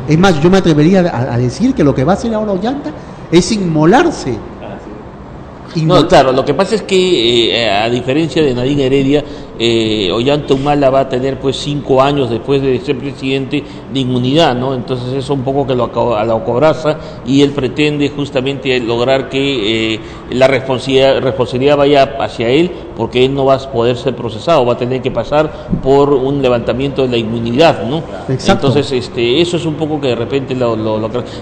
Es más, yo me atrevería a decir que lo que va a hacer ahora Ollanta es inmolarse. No, claro, lo que pasa es que a diferencia de Nadine Heredia, Ollanta Humala va a tener pues 5 años después de ser presidente de inmunidad, ¿no? Entonces eso un poco que lo acobraza, y él pretende justamente lograr que la responsabilidad vaya hacia él, porque él no va a poder ser procesado, va a tener que pasar por un levantamiento de la inmunidad, ¿no? Exacto. Entonces eso es un poco que de repente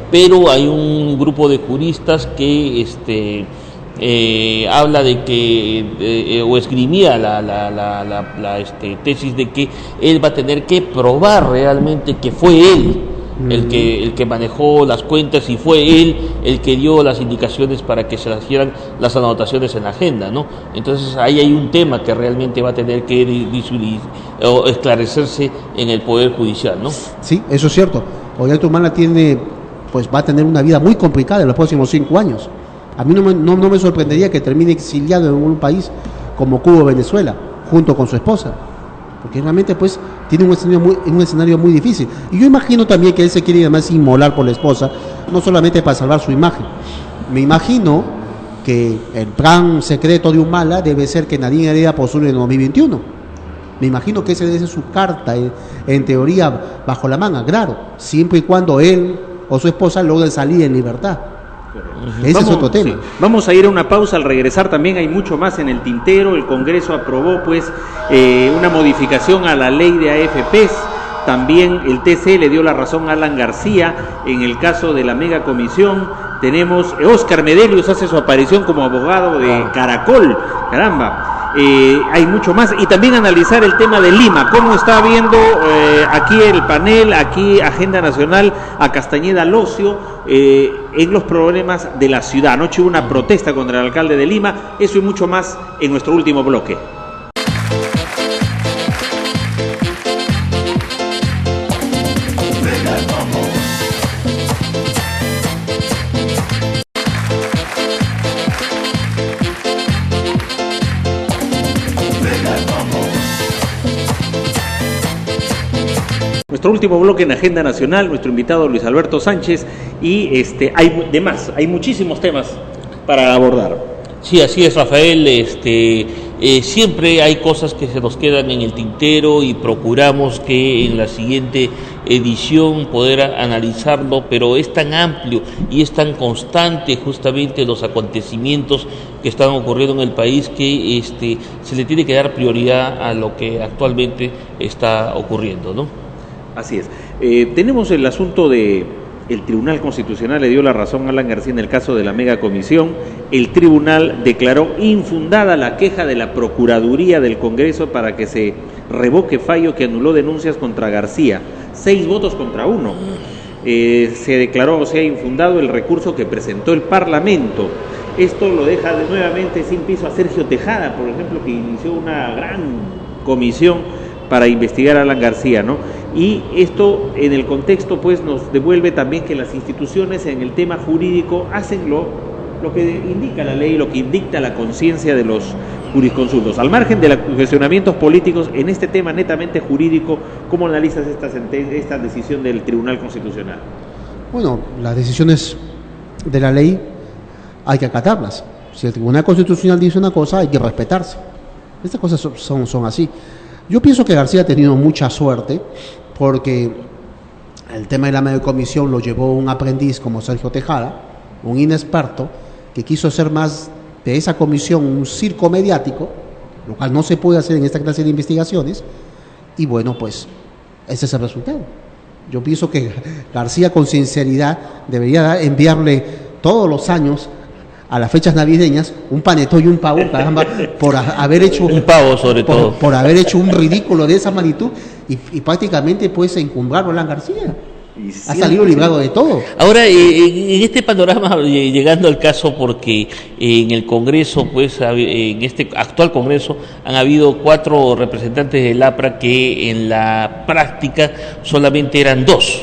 pero hay un grupo de juristas que habla de que o esgrimía la tesis de que él va a tener que probar realmente que fue él el que manejó las cuentas, y fue él el que dio las indicaciones para que se hicieran las anotaciones en la agenda, ¿no? Entonces ahí hay un tema que realmente va a tener que esclarecerse en el Poder Judicial, ¿no? Sí, eso es cierto. Ollanta Humala va a tener una vida muy complicada en los próximos 5 años. A mí no me sorprendería que termine exiliado en un país como Cuba o Venezuela, junto con su esposa, porque realmente pues tiene un escenario muy difícil. Y yo imagino también que él se quiere además inmolar por la esposa, no solamente para salvar su imagen. Me imagino que el plan secreto de Humala debe ser que Nadine Heredia postule en 2021. Me imagino que esa debe ser su carta, en teoría, bajo la manga, claro, siempre y cuando él o su esposa logren salir en libertad. Ese es otro tema. Sí. Vamos a ir a una pausa. Al regresar también hay mucho más en el tintero. El Congreso aprobó pues una modificación a la ley de AFPs. También el TC le dio la razón a Alan García en el caso de la megacomisión. Tenemos Óscar Medelius, hace su aparición como abogado de Caracol. Caramba. hay mucho más, y también analizar el tema de Lima, cómo está viendo aquí el panel, aquí Agenda Nacional, a Castañeda Locio, en los problemas de la ciudad. Anoche hubo una protesta contra el alcalde de Lima, eso y mucho más en nuestro último bloque. Nuestro último bloque en Agenda Nacional, nuestro invitado Luis Alberto Sánchez, y hay muchísimos temas para abordar. Sí, así es, Rafael. Siempre hay cosas que se nos quedan en el tintero y procuramos que en la siguiente edición poder analizarlo, pero es tan amplio y es tan constante justamente los acontecimientos que están ocurriendo en el país que se le tiene que dar prioridad a lo que actualmente está ocurriendo, ¿no? Así es. Tenemos el asunto de el Tribunal Constitucional le dio la razón a Alan García en el caso de la megacomisión. El tribunal declaró infundada la queja de la Procuraduría del Congreso para que se revoque fallo que anuló denuncias contra García. 6 votos contra 1. Se declaró, infundado el recurso que presentó el Parlamento. Esto lo deja nuevamente sin piso a Sergio Tejada, por ejemplo, que inició una gran comisión para investigar a Alan García, ¿no? Y esto en el contexto pues nos devuelve también que las instituciones en el tema jurídico hacen lo que indica la ley, lo que dicta la conciencia de los jurisconsultos. Al margen de los cuestionamientos políticos, en este tema netamente jurídico, ¿cómo analizas esta decisión del Tribunal Constitucional? Bueno, las decisiones de la ley hay que acatarlas. Si el Tribunal Constitucional dice una cosa, hay que respetarse. Estas cosas son así. Yo pienso que García ha tenido mucha suerte porque el tema de la megacomisión lo llevó un aprendiz como Sergio Tejada, un inexperto, que quiso hacer más de esa comisión un circo mediático, lo cual no se puede hacer en esta clase de investigaciones, y bueno, pues ese es el resultado. Yo pienso que García con sinceridad debería enviarle todos los años a las fechas navideñas un panetón y un pavo, caramba, por haber hecho un pavo sobre todo, por haber hecho un ridículo de esa magnitud y prácticamente pues encumbrarlo a Alan García. Ha salido librado de todo. Ahora, en este panorama, llegando al caso, porque en el Congreso, pues, en este actual Congreso, han habido 4 representantes del APRA que en la práctica solamente eran 2.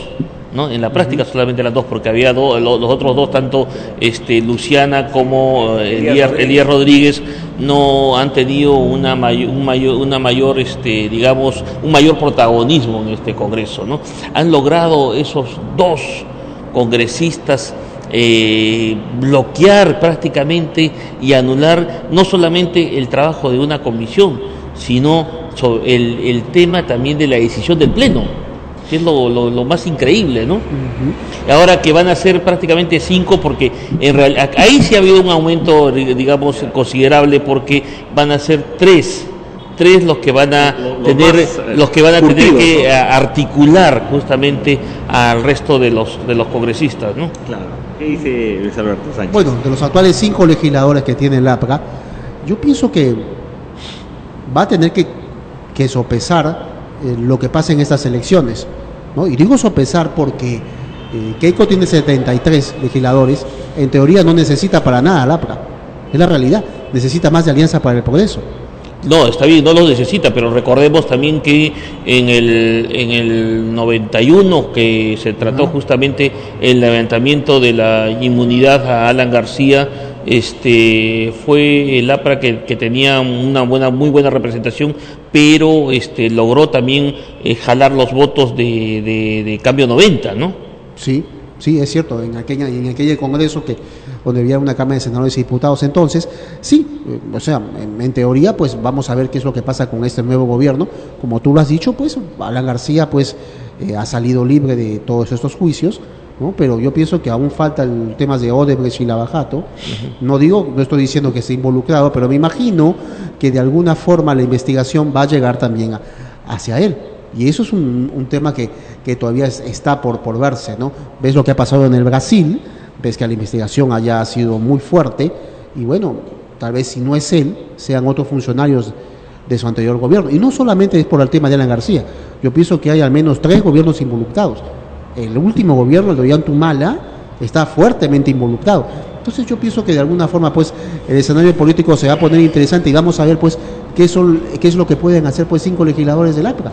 ¿no? En la práctica solamente eran 2, porque había los otros 2, tanto Luciana como Elías Rodríguez, no han tenido un mayor protagonismo en este Congreso, ¿no? Han logrado esos 2 congresistas bloquear prácticamente y anular no solamente el trabajo de una comisión, sino el tema también de la decisión del Pleno, que es lo más increíble, ¿no? Uh-huh. Ahora que van a ser prácticamente 5, porque en realidad ahí sí ha habido un aumento, digamos, considerable, porque van a ser 3 los que van a tener que articular justamente al resto de los congresistas, ¿no? Claro. ¿Qué dice Luis Alberto Sánchez? Bueno, de los actuales 5 legisladores que tiene el APRA, yo pienso que va a tener que sopesar lo que pasa en estas elecciones, ¿no? Y digo sopesar porque Keiko tiene 73 legisladores, en teoría no necesita para nada la APRA, es la realidad, necesita más de Alianza para el Progreso. No, está bien, no lo necesita, pero recordemos también que en el 91, que se trató justamente el levantamiento de la inmunidad a Alan García, fue el APRA que tenía muy buena representación, pero logró también jalar los votos de Cambio 90, ¿no? Sí, es cierto, en aquel congreso donde había una Cámara de Senadores y Diputados entonces, sí, en teoría pues vamos a ver qué es lo que pasa con este nuevo gobierno. Como tú lo has dicho, pues Alan García pues ha salido libre de todos estos juicios, ¿no? Pero yo pienso que aún falta el tema de Odebrecht y Lavajato. No estoy diciendo que esté involucrado, pero me imagino que de alguna forma la investigación va a llegar también hacia él. Y eso es un tema que todavía está por verse, ¿no? Ves lo que ha pasado en el Brasil, ves que la investigación allá ha sido muy fuerte, y bueno, tal vez si no es él, sean otros funcionarios de su anterior gobierno. Y no solamente es por el tema de Alan García, yo pienso que hay al menos 3 gobiernos involucrados. El último gobierno, el de Ollantumala, está fuertemente involucrado. Entonces yo pienso que de alguna forma pues el escenario político se va a poner interesante y vamos a ver pues qué es lo que pueden hacer pues 5 legisladores del APRA,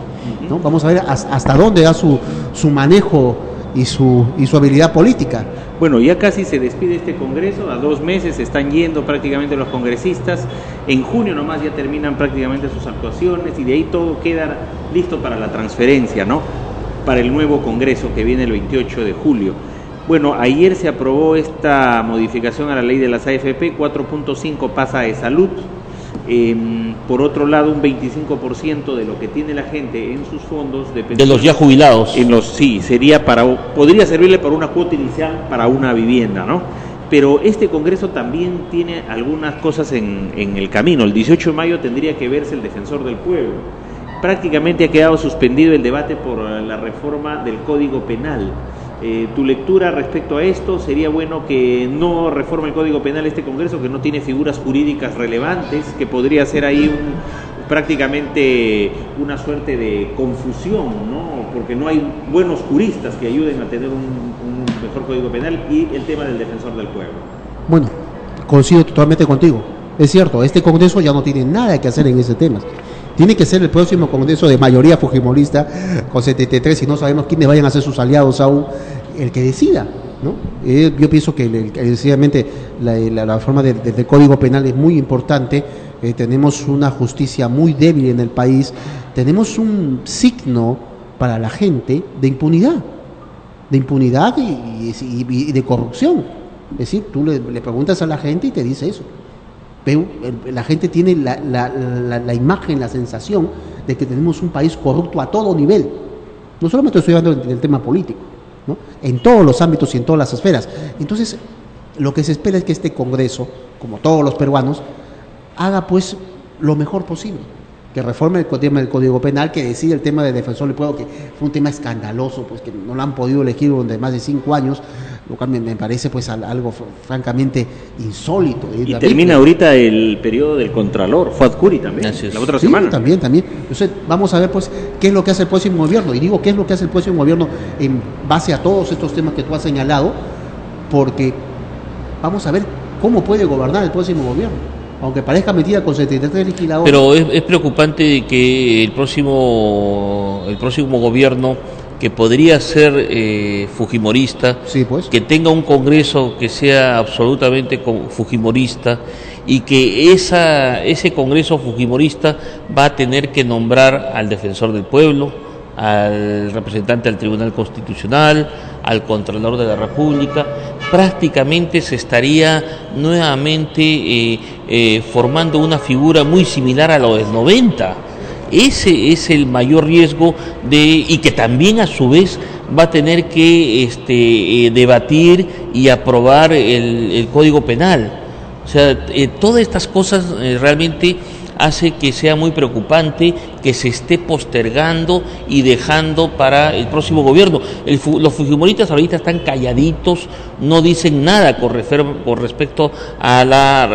¿no? Vamos a ver hasta dónde da su manejo y su habilidad política. Bueno, ya casi se despide este Congreso, a 2 meses están yendo prácticamente los congresistas, en junio nomás ya terminan prácticamente sus actuaciones y de ahí todo queda listo para la transferencia, ¿no? Para el nuevo Congreso que viene el 28 de julio. Bueno, ayer se aprobó esta modificación a la ley de las AFP, 4.5 pasa de salud. Por otro lado, un 25% de lo que tiene la gente en sus fondos de pensiones, de los ya jubilados. Sí, podría servirle para una cuota inicial para una vivienda, ¿no? Pero este Congreso también tiene algunas cosas en el camino. El 18 de mayo tendría que verse el defensor del pueblo. Prácticamente ha quedado suspendido el debate por la reforma del Código Penal. Tu lectura respecto a esto, sería bueno que no reforme el Código Penal este Congreso, que no tiene figuras jurídicas relevantes, que podría ser ahí prácticamente una suerte de confusión, ¿no? Porque no hay buenos juristas que ayuden a tener un mejor Código Penal, y el tema del defensor del pueblo. Bueno, coincido totalmente contigo. Es cierto, este Congreso ya no tiene nada que hacer en ese tema. Tiene que ser el próximo Congreso de mayoría fujimorista con 73, y no sabemos quiénes vayan a ser sus aliados aún, el que decida, ¿no? Yo pienso que decididamente la reforma del Código Penal es muy importante. Tenemos una justicia muy débil en el país, tenemos un signo para la gente de impunidad y de corrupción. Es decir, tú le preguntas a la gente y te dice eso. Pero la gente tiene la imagen, la sensación de que tenemos un país corrupto a todo nivel. No solamente estoy hablando del tema político, ¿no? En todos los ámbitos y en todas las esferas. Entonces, lo que se espera es que este Congreso, como todos los peruanos, haga pues lo mejor posible, que reforme el tema del Código Penal, que decida el tema del defensor del pueblo, que fue un tema escandaloso, pues que no lo han podido elegir durante más de 5 años, lo cual me parece pues algo francamente insólito. Y termina ahorita el periodo del Contralor, Fuad Curi también, la otra semana. También. Entonces vamos a ver pues qué es lo que hace el próximo gobierno, y digo qué es lo que hace el próximo gobierno en base a todos estos temas que tú has señalado, porque vamos a ver cómo puede gobernar el próximo gobierno. Aunque parezca mentira, con 73 legisladores. Pero es preocupante que el próximo gobierno, que podría ser fujimorista, sí, pues, que tenga un Congreso que sea absolutamente fujimorista, y que ese Congreso fujimorista va a tener que nombrar al defensor del pueblo, al representante del Tribunal Constitucional, al Contralor de la República. Prácticamente se estaría nuevamente formando una figura muy similar a lo del 90. Ese es el mayor riesgo y que también a su vez va a tener que debatir y aprobar el Código Penal. O sea, todas estas cosas realmente hace que sea muy preocupante que se esté postergando y dejando para el próximo gobierno. Los fujimoristas ahorita están calladitos, no dicen nada con respecto a la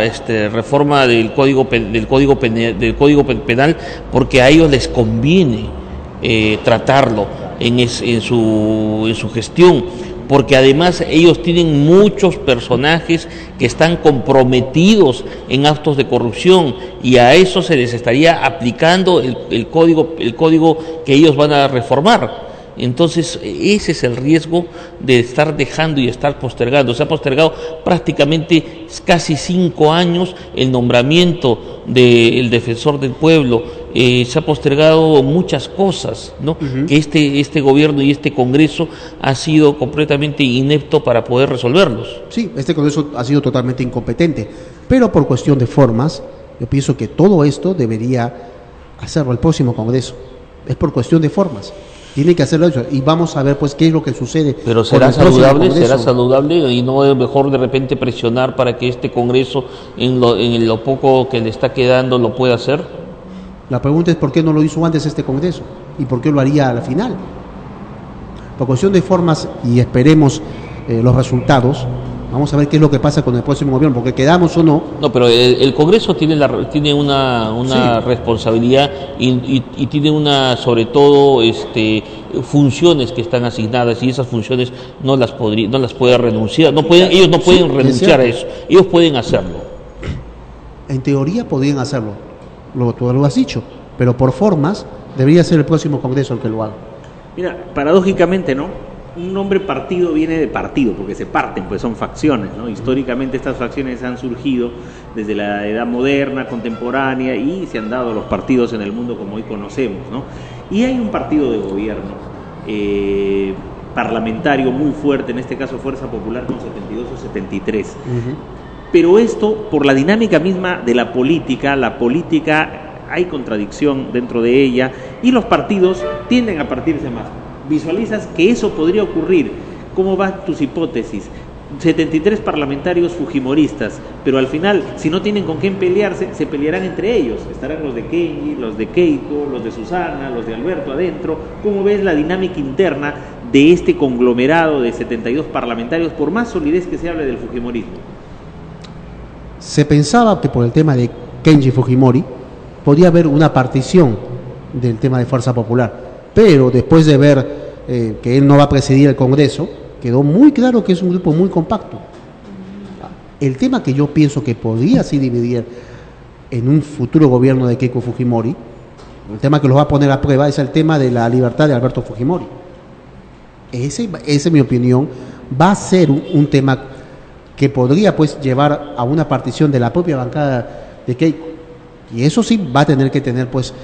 reforma del Código Penal, porque a ellos les conviene tratarlo en su gestión, porque además ellos tienen muchos personajes que están comprometidos en actos de corrupción, y a eso se les estaría aplicando el código que ellos van a reformar. Entonces ese es el riesgo de estar dejando y estar postergando. Se ha postergado prácticamente casi 5 años el nombramiento del defensor del pueblo. Se ha postergado muchas cosas, ¿no? Uh-huh. Que este gobierno y este Congreso ha sido completamente inepto para poder resolverlos. Sí, este Congreso ha sido totalmente incompetente, pero por cuestión de formas, yo pienso que todo esto debería hacerlo el próximo Congreso. Es por cuestión de formas. Tiene que hacerlo eso, y vamos a ver pues qué es lo que sucede. Pero será saludable, y no es mejor de repente presionar para que este Congreso en lo poco que le está quedando lo pueda hacer. La pregunta es por qué no lo hizo antes este Congreso y por qué lo haría a la final. Por cuestión de formas, y esperemos los resultados, Vamos a ver qué es lo que pasa con el próximo gobierno, porque quedamos o no. No, pero el Congreso tiene una Sí. responsabilidad y tiene sobre todo funciones que están asignadas, y esas funciones no las puede renunciar, ellos no pueden Sí, renunciar a es eso, ellos pueden hacerlo. En teoría podrían hacerlo, tú lo has dicho, pero por formas debería ser el próximo Congreso el que lo haga. Mira, paradójicamente, ¿no? Un nombre partido viene de partido, porque se parten, pues son facciones, ¿no? Históricamente estas facciones han surgido desde la edad moderna, contemporánea, y se han dado los partidos en el mundo como hoy conocemos, ¿no? Y hay un partido de gobierno parlamentario muy fuerte, en este caso Fuerza Popular con 72 o 73. Pero esto, por la dinámica misma de la política hay contradicción dentro de ella, y los partidos tienden a partirse más. Visualizas que eso podría ocurrir. ¿Cómo van tus hipótesis? 73 parlamentarios fujimoristas, pero al final, si no tienen con quién pelearse, se pelearán entre ellos. Estarán los de Kenji, los de Keiko, los de Susana, los de Alberto adentro. ¿Cómo ves la dinámica interna de este conglomerado de 72 parlamentarios, por más solidez que se hable del fujimorismo? Se pensaba que por el tema de Kenji Fujimori podía haber una partición del tema de Fuerza Popular, pero después de ver que él no va a presidir el Congreso, quedó muy claro que es un grupo muy compacto. El tema que yo pienso que podría así dividir en un futuro gobierno de Keiko Fujimori, el tema que los va a poner a prueba, es el tema de la libertad de Alberto Fujimori. Ese en mi opinión, va a ser un tema que podría pues llevar a una partición de la propia bancada de Keiko. Y eso sí va a tener que tener pues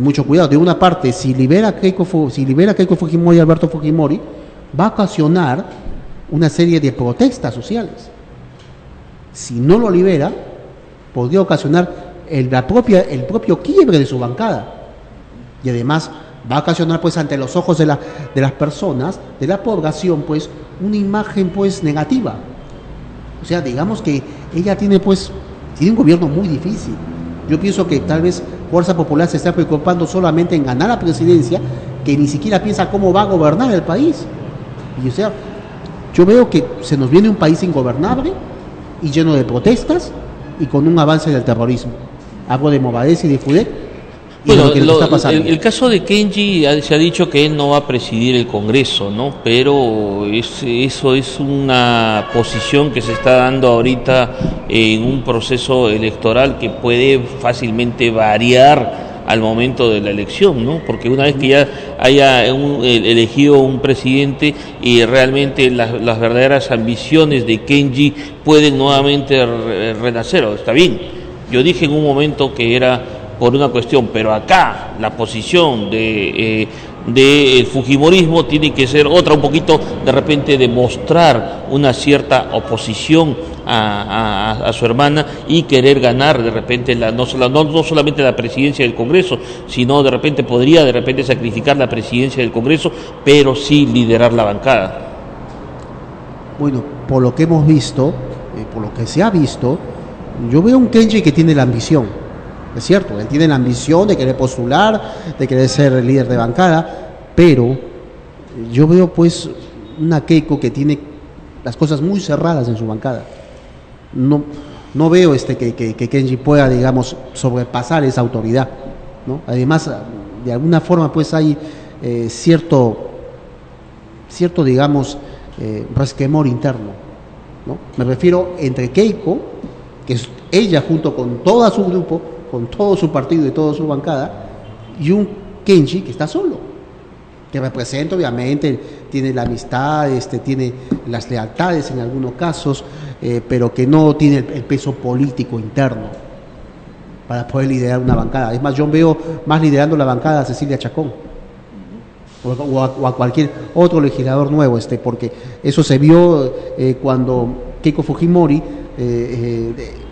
mucho cuidado. De una parte, si libera a Keiko Fujimori y Alberto Fujimori, va a ocasionar una serie de protestas sociales. Si no lo libera, podría ocasionar el propio quiebre de su bancada. Y además va a ocasionar pues ante los ojos de las personas, de la población, pues una imagen pues negativa. O sea, digamos que ella tiene un gobierno muy difícil. Yo pienso que tal vez Fuerza Popular se está preocupando solamente en ganar la presidencia, que ni siquiera piensa cómo va a gobernar el país. Y o sea, yo veo que se nos viene un país ingobernable y lleno de protestas y con un avance del terrorismo. Hablo de Movadez y de FUDEC. Bueno, está pasando. el caso de Kenji se ha dicho que él no va a presidir el Congreso, ¿no? Pero eso es una posición que se está dando ahorita en un proceso electoral que puede fácilmente variar al momento de la elección, ¿no? Porque una vez que ya haya elegido un presidente y realmente las verdaderas ambiciones de Kenji pueden nuevamente renacer. Está bien, yo dije en un momento que era por una cuestión, pero acá la posición del fujimorismo tiene que ser otra, un poquito de repente demostrar una cierta oposición a su hermana y querer ganar de repente no solamente la presidencia del Congreso, sino de repente podría sacrificar la presidencia del Congreso, pero sí liderar la bancada. Bueno, por lo que hemos visto, por lo que se ha visto, yo veo un Kenji que tiene la ambición. Es cierto, él tiene la ambición de querer postular, de querer ser líder de bancada, pero yo veo pues una Keiko que tiene las cosas muy cerradas en su bancada. No veo que Kenji pueda, digamos, sobrepasar esa autoridad, ¿no? Además, de alguna forma pues hay cierto digamos, resquemor interno, ¿no? Me refiero entre Keiko, que es ella junto con todo su grupo, con todo su partido y toda su bancada, y un Kenji que está solo, que representa obviamente, tiene la amistad, tiene las lealtades en algunos casos, pero que no tiene el peso político interno para poder liderar una bancada. Es más, yo veo más liderando la bancada a Cecilia Chacón o a cualquier otro legislador nuevo, porque eso se vio cuando Keiko Fujimori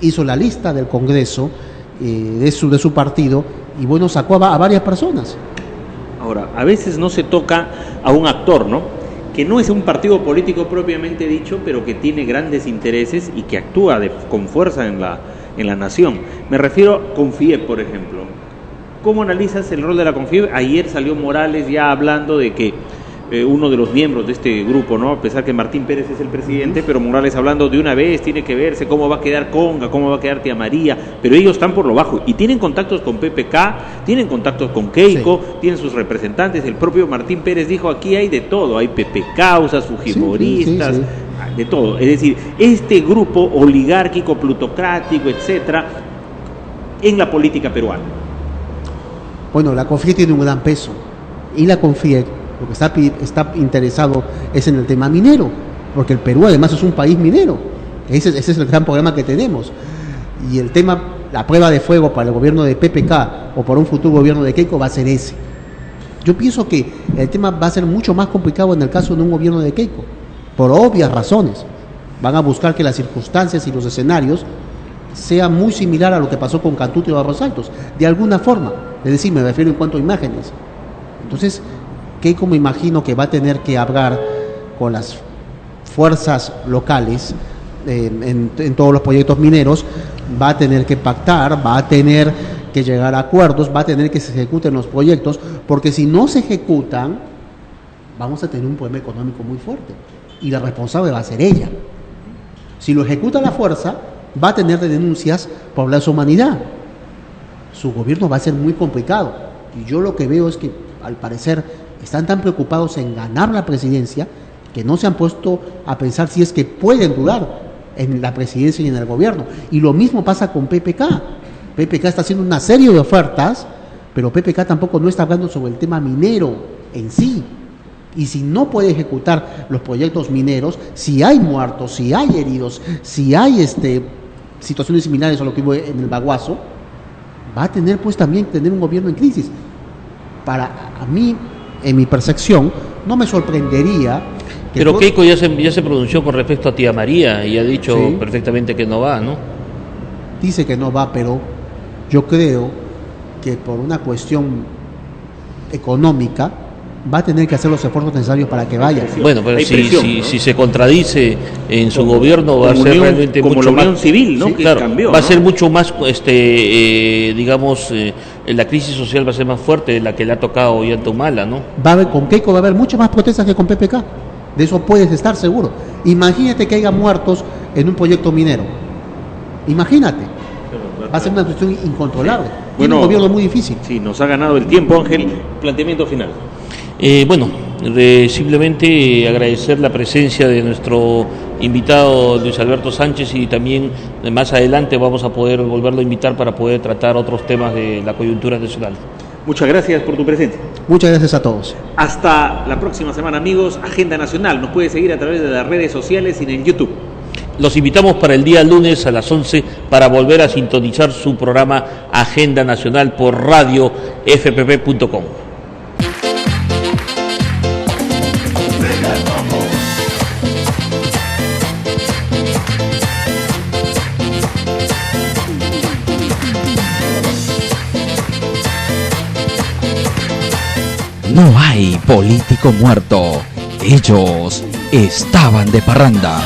hizo la lista del Congreso de su partido, y bueno, sacó a varias personas. Ahora, a veces no se toca a un actor, ¿no? Que no es un partido político propiamente dicho, pero que tiene grandes intereses y que actúa con fuerza en la nación. Me refiero a Confiep, por ejemplo. ¿Cómo analizas el rol de la Confiep? Ayer salió Morales ya hablando de que uno de los miembros de este grupo, ¿no? A pesar que Martín Pérez es el presidente, pero Morales hablando de una vez, tiene que verse cómo va a quedar Conga, cómo va a quedar Tía María, pero ellos están por lo bajo y tienen contactos con PPK, tienen contactos con Keiko, tienen sus representantes. El propio Martín Pérez dijo, aquí hay de todo, hay PPK, fujimoristas, de todo. Es decir, este grupo oligárquico, plutocrático, etcétera, en la política peruana. Bueno, la CONFIEC tiene un gran peso y la CONFIEC lo que está interesado es en el tema minero, porque el Perú además es un país minero. Ese es el gran problema que tenemos. Y el tema, la prueba de fuego para el gobierno de PPK o para un futuro gobierno de Keiko va a ser ese. Yo pienso que el tema va a ser mucho más complicado en el caso de un gobierno de Keiko, por obvias razones. Van a buscar que las circunstancias y los escenarios sean muy similar a lo que pasó con Cantuto y Barros Altos, de alguna forma. Es decir, me refiero en cuanto a imágenes. Entonces, Keiko me imagino que va a tener que hablar con las fuerzas locales en todos los proyectos mineros, va a tener que pactar, va a tener que llegar a acuerdos, va a tener que se ejecuten los proyectos, porque si no se ejecutan, vamos a tener un problema económico muy fuerte y la responsable va a ser ella. Si lo ejecuta la fuerza, va a tener denuncias por lesa humanidad. Su gobierno va a ser muy complicado y yo lo que veo es que al parecer están tan preocupados en ganar la presidencia que no se han puesto a pensar si es que pueden durar en la presidencia y en el gobierno. Y lo mismo pasa con PPK. PPK está haciendo una serie de ofertas, pero PPK tampoco no está hablando sobre el tema minero en sí. Y si no puede ejecutar los proyectos mineros, si hay muertos, si hay heridos, si hay situaciones similares a lo que hubo en el Baguazo, va a tener pues también tener un gobierno en crisis. A mí, en mi percepción, no me sorprendería que... Pero Keiko ya se pronunció con respecto a Tía María y ha dicho perfectamente que no va, ¿no? Dice que no va, pero yo creo que por una cuestión económica va a tener que hacer los esfuerzos necesarios para que vaya. Bueno, pero si se contradice en su gobierno va a ser realmente como mucho la Unión más Civil, ¿no? Sí, Que claro, cambió, va a ¿no? ser mucho más, la crisis social va a ser más fuerte de la que le ha tocado Ollanta-Humala, ¿no? Con Keiko va a haber muchas más protestas que con PPK. De eso puedes estar seguro. Imagínate que haya muertos en un proyecto minero. Imagínate. Va a ser una cuestión incontrolable. Tiene un gobierno muy difícil. Sí, nos ha ganado el tiempo, Ángel. Planteamiento final. Simplemente agradecer la presencia de nuestro invitado Luis Alberto Sánchez y también más adelante vamos a poder volverlo a invitar para poder tratar otros temas de la coyuntura nacional. Muchas gracias por tu presencia. Muchas gracias a todos. Hasta la próxima semana, amigos. Agenda Nacional nos puede seguir a través de las redes sociales y en YouTube. Los invitamos para el día lunes a las 11 para volver a sintonizar su programa Agenda Nacional por radio fpp.com. No hay político muerto. Ellos estaban de parranda.